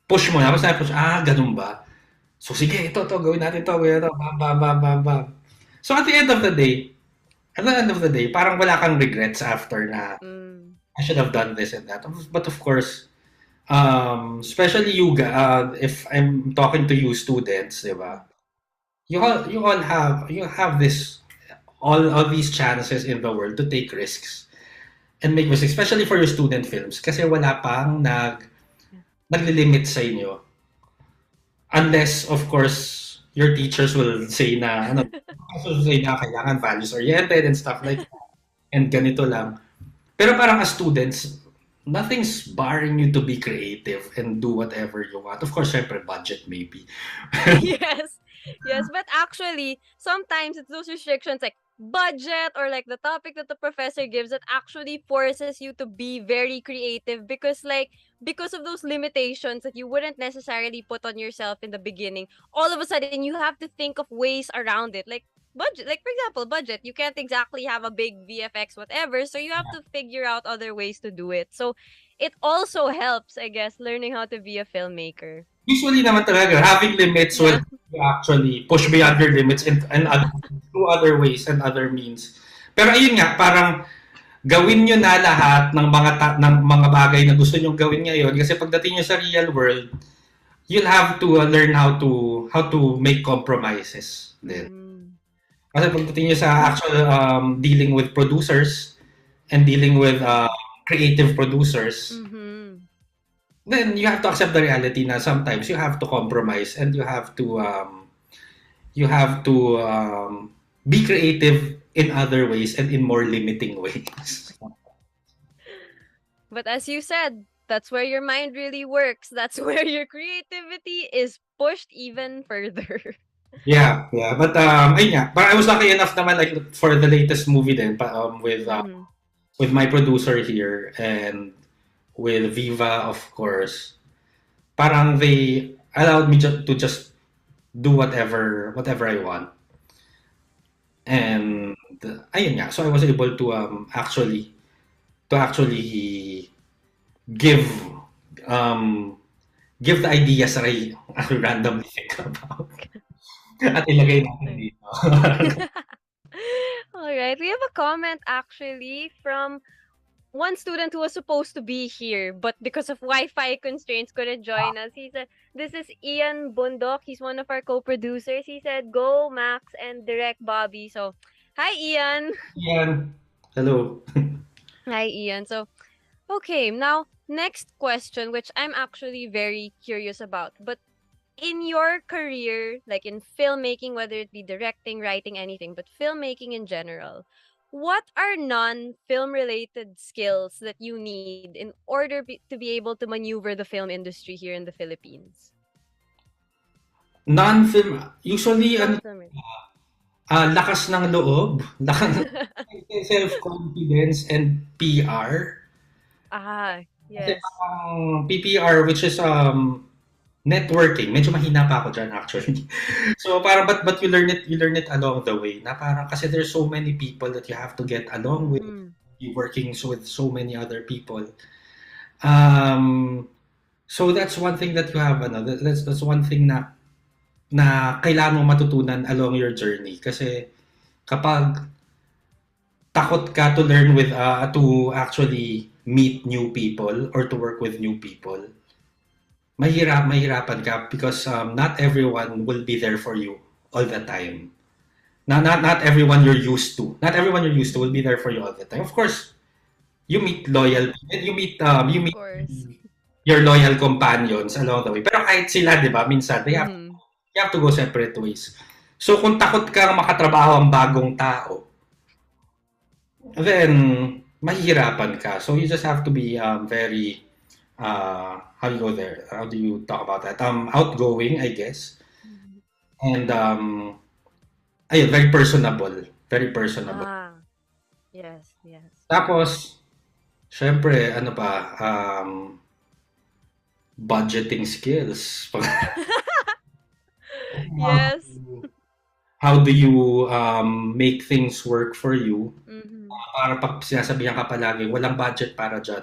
Push mo na. Tapos na-push, ganun ba? So sige, ito, gawin natin ito, bam. So at the end of the day, parang wala kang regrets after na I should have done this and that. But of course, especially you, if I'm talking to you students, di ba? You all have this all these chances in the world to take risks and make mistakes, especially for your student films kasi wala pang naglilimit sa inyo. Unless of course your teachers will say na kailangan values oriented and stuff like that. And ganito lang. Pero parang as students, nothing's barring you to be creative and do whatever you want. Of course, syempre budget maybe. Yes, but actually, sometimes it's those restrictions like budget or like the topic that the professor gives that actually forces you to be very creative because of those limitations that you wouldn't necessarily put on yourself in the beginning. All of a sudden, you have to think of ways around it. Like budget, like for example, budget. You can't exactly have a big VFX whatever, so you have to figure out other ways to do it. So it also helps, I guess, learning how to be a filmmaker. Usually naman talaga, having limits will actually push beyond your limits and through other ways and other means. Pero ayun nga, parang gawin nyo na lahat ng mga bagay na gusto nyo gawin ngayon kasi pagdating nyo sa real world, you'll have to learn how to make compromises din. Kasi pagdating nyo sa actual dealing with producers and dealing with creative producers, then you have to accept the reality na sometimes you have to compromise and you have to be creative in other ways and in more limiting ways. But as you said, that's where your mind really works. That's where your creativity is pushed even further. Yeah. But ayun nga. But I was lucky enough naman like for the latest movie then with my producer here and with Viva, of course, parang they allowed me to just do whatever I want. And ayun nga, so I was able to actually give the ideas that I randomly think about. At ilagay natin dito. All right. We have a comment actually from one student who was supposed to be here, but because of Wi-Fi constraints couldn't join us. He said, this is Ian Bundok. He's one of our co-producers. He said, go Max and direct Bobby. So, hi Ian. Yan. Hello. Hi Ian. So, okay, now next question, which I'm actually very curious about. But in your career, like in filmmaking, whether it be directing, writing, anything, but filmmaking in general, what are non-film related skills that you need in order to be able to maneuver the film industry here in the Philippines? Non-film, usually, Non-film. lakas ng loob, self-confidence, and PR. Yes. PPR, which is networking. Medyo mahina pa ako dyan actually. So parang but you learn it along the way. Na parang kasi there's so many people that you have to get along with. You working with so many other people. So that's one thing that you have that's one thing na kailangan mo matutunan along your journey kasi kapag takot ka to learn with to actually meet new people or to work with new people, mahirapan ka because not everyone will be there for you all the time. Not everyone you're used to. Not everyone you're used to will be there for you all the time. Of course, you meet loyal, you meet your loyal companions along the way. Pero kahit sila, 'di ba, minsan you have to go separate ways. So kung takot kang makatrabaho ang bagong tao, then mahihirapan ka. So you just have to be very how do you go there? How do you talk about that? Outgoing, I guess. And ayun, very personable. Very personable. Yes. Tapos, syempre, ano pa, budgeting skills. Yes. How do you make things work for you? Para pag sinasabihan ka palagi, walang budget para dyan.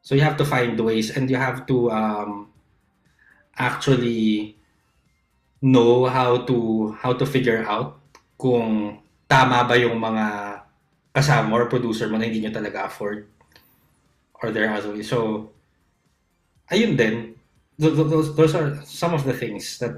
So you have to find ways and you have to actually know how to figure out kung tama ba yung mga kasama or producer mo na hindi nyo talaga afford or there are other ways. So ayun din. Those are some of the things that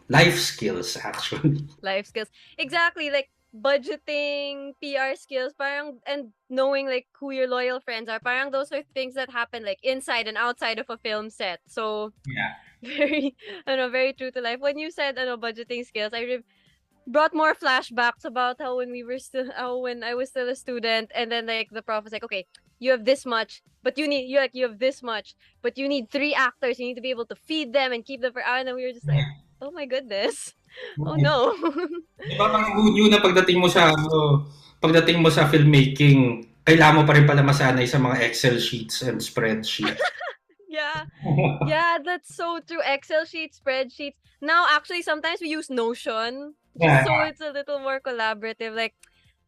life skills actually. Life skills. Exactly, like budgeting, PR skills, parang, and knowing like who your loyal friends are, parang those are things that happen like inside and outside of a film set. So yeah, very true to life. When you said budgeting skills, I brought more flashbacks about how when I was still a student, and then like the prof was like, okay, you have this much, but you have this much, but you need 3 actors. You need to be able to feed them and keep them for hours. And then we were just like, oh my goodness. Oh no. Di ba parang yun na pagdating mo sa filmmaking, kailangan mo pa rin pala masanay sa mga Excel sheets and spreadsheets. Yeah, that's so true. Excel sheets, spreadsheets. Now, actually, sometimes we use Notion. Yeah. So it's a little more collaborative. Like,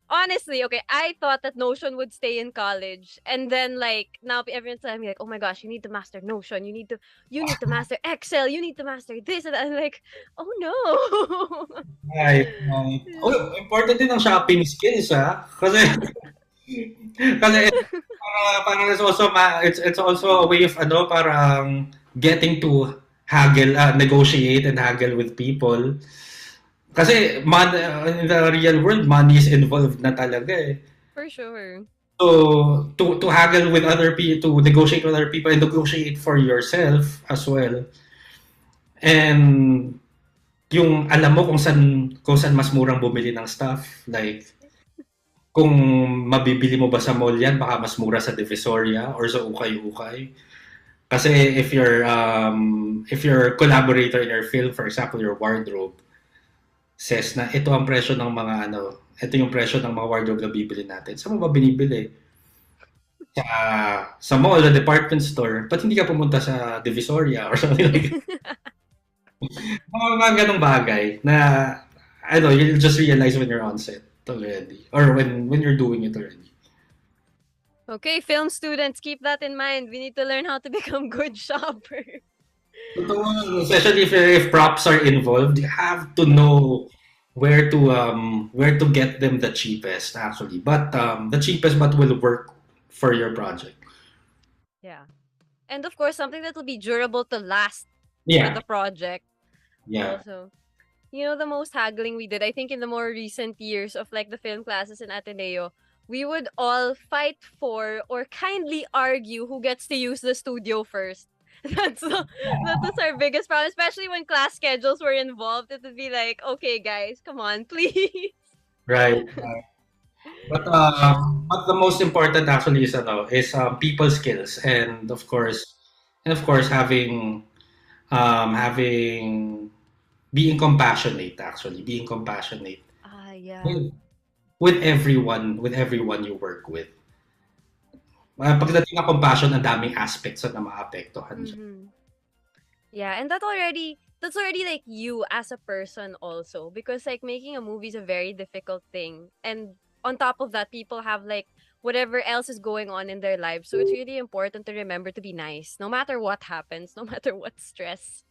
honestly, okay, I thought that Notion would stay in college. And then, like, now everyone's telling me, like, oh my gosh, you need to master Notion. You need to master Excel. You need to master this. And I'm like, oh no. Right. Oh, important din ang shopping skills, ha? Kasi parang it's also a way of parang getting to negotiate and haggle with people. Kasi in the real world, money is involved na talaga eh. For sure. So to haggle with other people, to negotiate with other people and negotiate for yourself as well. And yung alam mo kung saan mas murang bumili ng stuff, like kung mabibili mo ba sa mall yan, baka mas mura sa Divisoria or sa ukay-ukay. Kasi if your collaborator in your film, for example, your wardrobe, says na ito ang presyo ng mga ito yung presyo ng mga wardrobe na bibili natin. Saan mo ba binibili? Sa mall, sa department store, ba't hindi ka pumunta sa Divisoria or something like that? Mga ganong bagay na you'll just realize when you're on set already or when you're doing it already. Okay, film students, keep that in mind. We need to learn how to become good shoppers. Especially if props are involved, you have to know where to get them the cheapest actually. But the cheapest but will work for your project. Yeah. And of course, something that will be durable to last with Yeah, the project. yeah. Also, you know, the most haggling we did, I think in the more recent years of like the film classes in Ateneo, we would all fight for or kindly argue who gets to use the studio first. That was our biggest problem, especially when class schedules were involved. It would be like, okay, guys, come on, please. Right. But the most important actually is people skills and of course having being compassionate actually being compassionate Ah, yeah. with with everyone you work with. Pagdating ng compassion, ang daming aspects na maapektuhan siya. Mm-hmm. Yeah, and that's already like you as a person also, because like making a movie is a very difficult thing. And on top of that, people have like whatever else is going on in their lives. So it's really important to remember to be nice no matter what happens, no matter what stress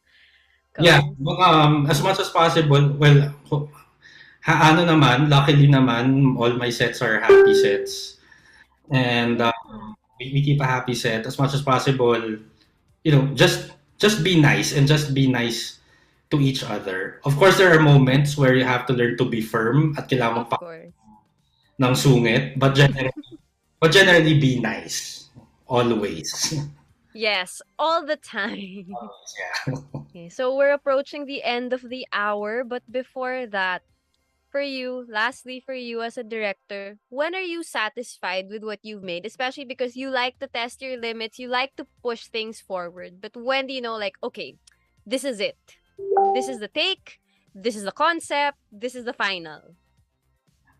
Yeah, comes. as much as possible, well, ano naman, luckily naman, all my sets are happy sets. And we keep a happy set as much as possible. You know, just be nice and just be nice to each other. Of course, there are moments where you have to learn to be firm at kailangan Of mo pa course. ng sungit, but generally be nice always. Yes, all the time. Yeah. Okay, so we're approaching the end of the hour, but before that, for you, lastly, for you as a director, when are you satisfied with what you've made? Especially because you like to test your limits, you like to push things forward. But when do you know, like, okay, this is it? This is the take, this is the concept, this is the final.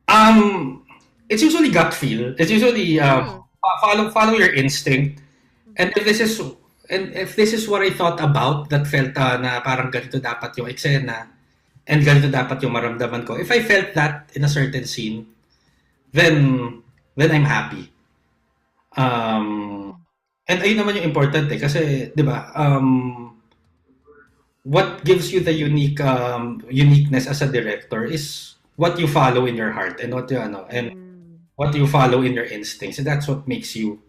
Um, it's usually gut feel. It's usually Mm. follow your instinct. And if this is what I thought about that felt na parang ganito dapat yung eksena and ganito dapat yung maramdaman ko. If I felt that in a certain scene, then I'm happy. And ayun naman yung important kasi 'di ba? What gives you the uniqueness as a director is what you follow in your heart and Mm. what you follow in your instincts, and that's what makes you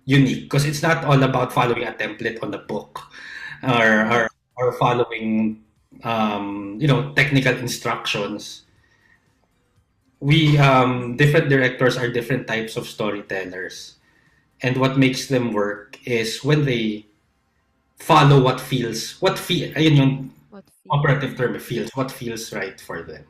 unique because it's not all about following a template on a book or following technical instructions. We different directors are different types of storytellers, and what makes them work is when they follow what feel ayun yung What operative feels. term, feels what feels right for them.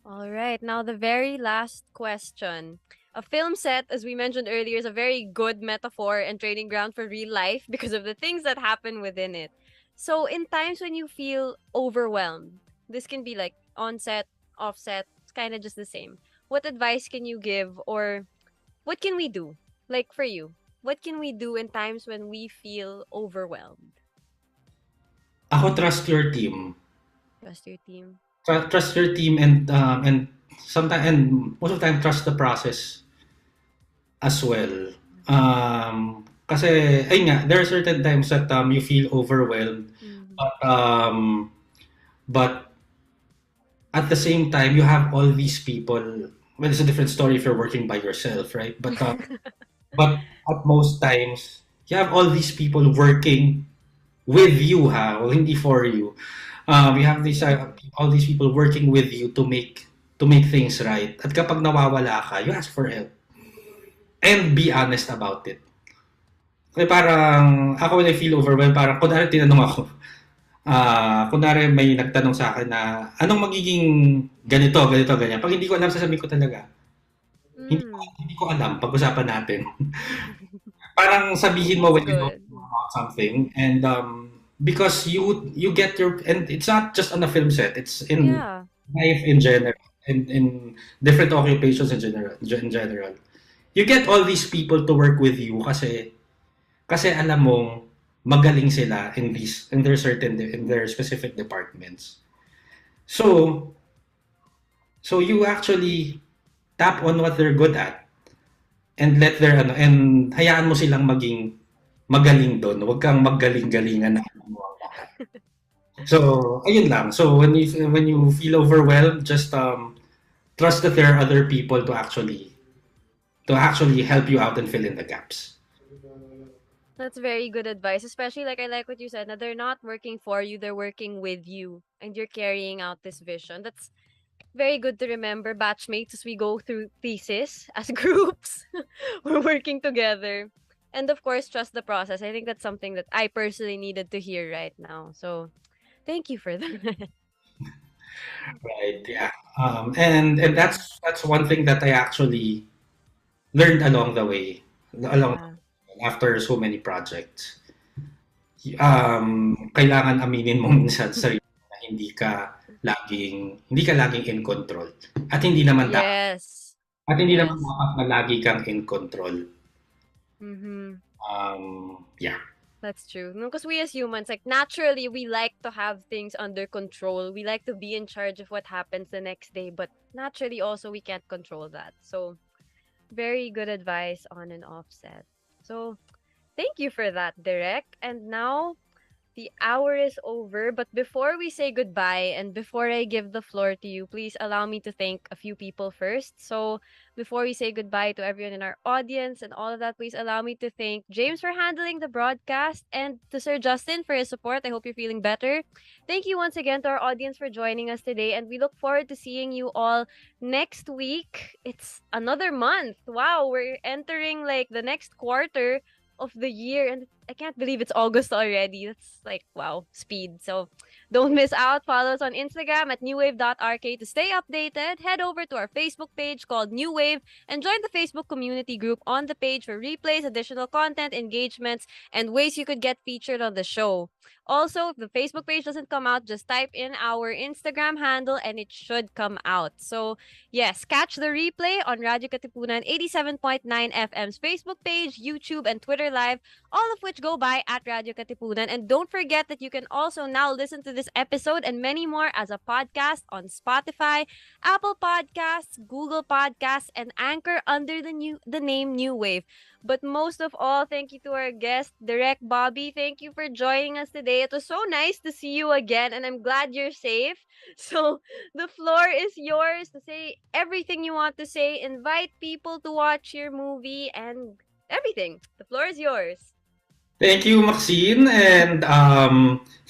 All right, now the very last question. A film set, as we mentioned earlier, is a very good metaphor and training ground for real life because of the things that happen within it. So, in times when you feel overwhelmed, this can be like on set, off set, it's kind of just the same. What advice can you give, or what can we do? Like for you, what can we do in times when we feel overwhelmed? Ako, trust your team. Trust your team. Trust your team and sometimes and most of the time trust the process as well. Kasi ayun nga, there are certain times that you feel overwhelmed, Mhm. but at the same time you have all these people. Well, it's a different story if you're working by yourself, right? But at most times you have all these people working with you, ha, well, hindi for you. You have all these people working with you to make things right. At kapag nawawala ka, you ask for help and be honest about it. Kasi parang ako when I feel overwhelmed, parang kunwari tinanong ako, kunwari may nagtanong sa akin na anong magiging ganito, ganito, ganyan. Pag hindi ko alam, sasabihin ko talaga, Mm. hindi ko alam, pag-usapan natin. Parang sabihin mo when you don't Good. know about something and because you get your and it's not just on a film set, it's in Yeah. life in general, in different occupations in general. You get all these people to work with you kasi alam mong magaling sila in their specific departments. So you actually tap on what they're good at and let their and hayaan mo silang maging magaling doon. Huwag kang magaling-galingan na alam mo ang lahat. So, ayun lang. So, when you feel overwhelmed, just trust that there are other people to actually help you out and fill in the gaps. That's very good advice. Especially like I like what you said, that they're not working for you, they're working with you, and you're carrying out this vision. That's very good to remember, batchmates, as we go through thesis as groups. We're working together. And of course, trust the process. I think that's something that I personally needed to hear right now. So thank you for that. Right. Yeah. And that's one thing that I actually learned along the way, along Yeah. after so many projects. Kailangan aminin mo minsan sa sarili mo na hindi ka laging in control. At hindi naman dapat Yes. at hindi Yes. naman dapat na lagi kang in control. Mm-hmm. Yeah. That's true. No, because we as humans, like naturally, we like to have things under control. We like to be in charge of what happens the next day, but naturally, also, we can't control that. So, very good advice on an offset. So, thank you for that, Derek. And now, the hour is over, but before we say goodbye and before I give the floor to you, please allow me to thank a few people first. So, before we say goodbye to everyone in our audience and all of that, please allow me to thank James for handling the broadcast and to Sir Justin for his support. I hope you're feeling better. Thank you once again to our audience for joining us today, and we look forward to seeing you all next week. It's another month. Wow, we're entering like the next quarter of the year, and I can't believe it's August already. That's like, wow, speed. So don't miss out. Follow us on Instagram at newwave.rk to stay updated. Head over to our Facebook page called New Wave and join the Facebook community group on the page for replays, additional content, engagements, and ways you could get featured on the show. Also, if the Facebook page doesn't come out, just type in our Instagram handle and it should come out. So, yes, catch the replay on Radyo Katipunan 87.9 FM's Facebook page, YouTube, and Twitter Live, all of which go by at Radyo Katipunan. And don't forget that you can also now listen to this episode and many more as a podcast on Spotify, Apple Podcasts, Google Podcasts, and Anchor under the name New Wave. But most of all, thank you to our guest, Direct Bobby. Thank you for joining us today. It was so nice to see you again, and I'm glad you're safe. So the floor is yours to say everything you want to say. Invite people to watch your movie and everything. The floor is yours. Thank you, Maxine, and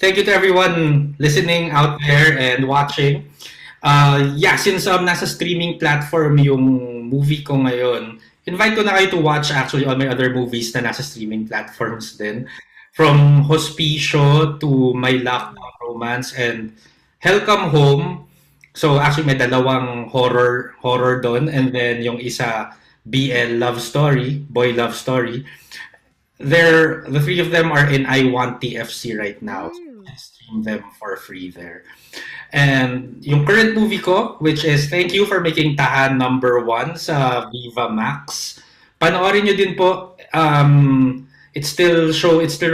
thank you to everyone listening out there and watching. Yeah, since nasa streaming platform yung movie ko ngayon, invite ko na kayo to watch actually all my other movies na nasa streaming platforms din. From Hospicio to My Lockdown Romance and Hell Come Home. So actually may dalawang horror doon, and then yung isa BL love story, boy love story. The three of them are in I Want TFC right now. So you can stream them for free there. And yung current movie ko, which is Thank You for Making Tahan #1 sa Viva Max. Panoorin nyo din po. It's still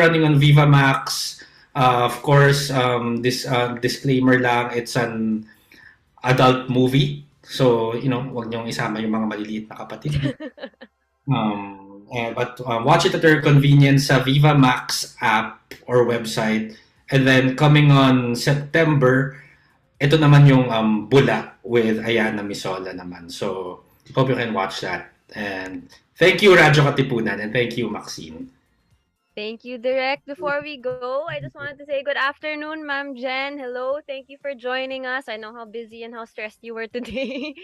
running on Viva Max. Of course, this disclaimer lang, it's an adult movie. So, wag niyong isama yung mga maliliit na kapatid. But watch it at your convenience sa Viva Max app or website. And then coming on September, ito naman yung Bula with Ayana Misola naman. So, hope you can watch that. And thank you, Radyo Katipunan, and thank you, Maxine. Thank you, Direct. Before we go, I just wanted to say good afternoon, Ma'am Jen. Hello. Thank you for joining us. I know how busy and how stressed you were today.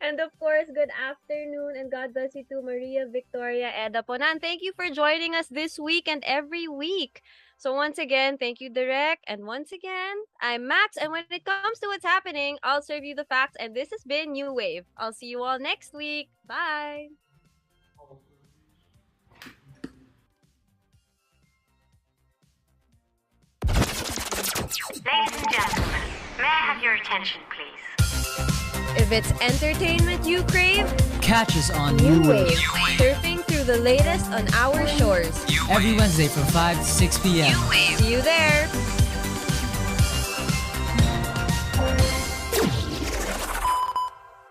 And of course, good afternoon and God bless you to Maria Victoria Eda Ponan. Thank you for joining us this week and every week. So once again, thank you, Direct. And once again, I'm Max. And when it comes to what's happening, I'll serve you the facts. And this has been New Wave. I'll see you all next week. Bye. Ladies and gentlemen, may I have your attention, please? If it's entertainment you crave, Catch us on New Wave surfing through the latest on our shores. every Wednesday from 5 to 6 p.m. See you there.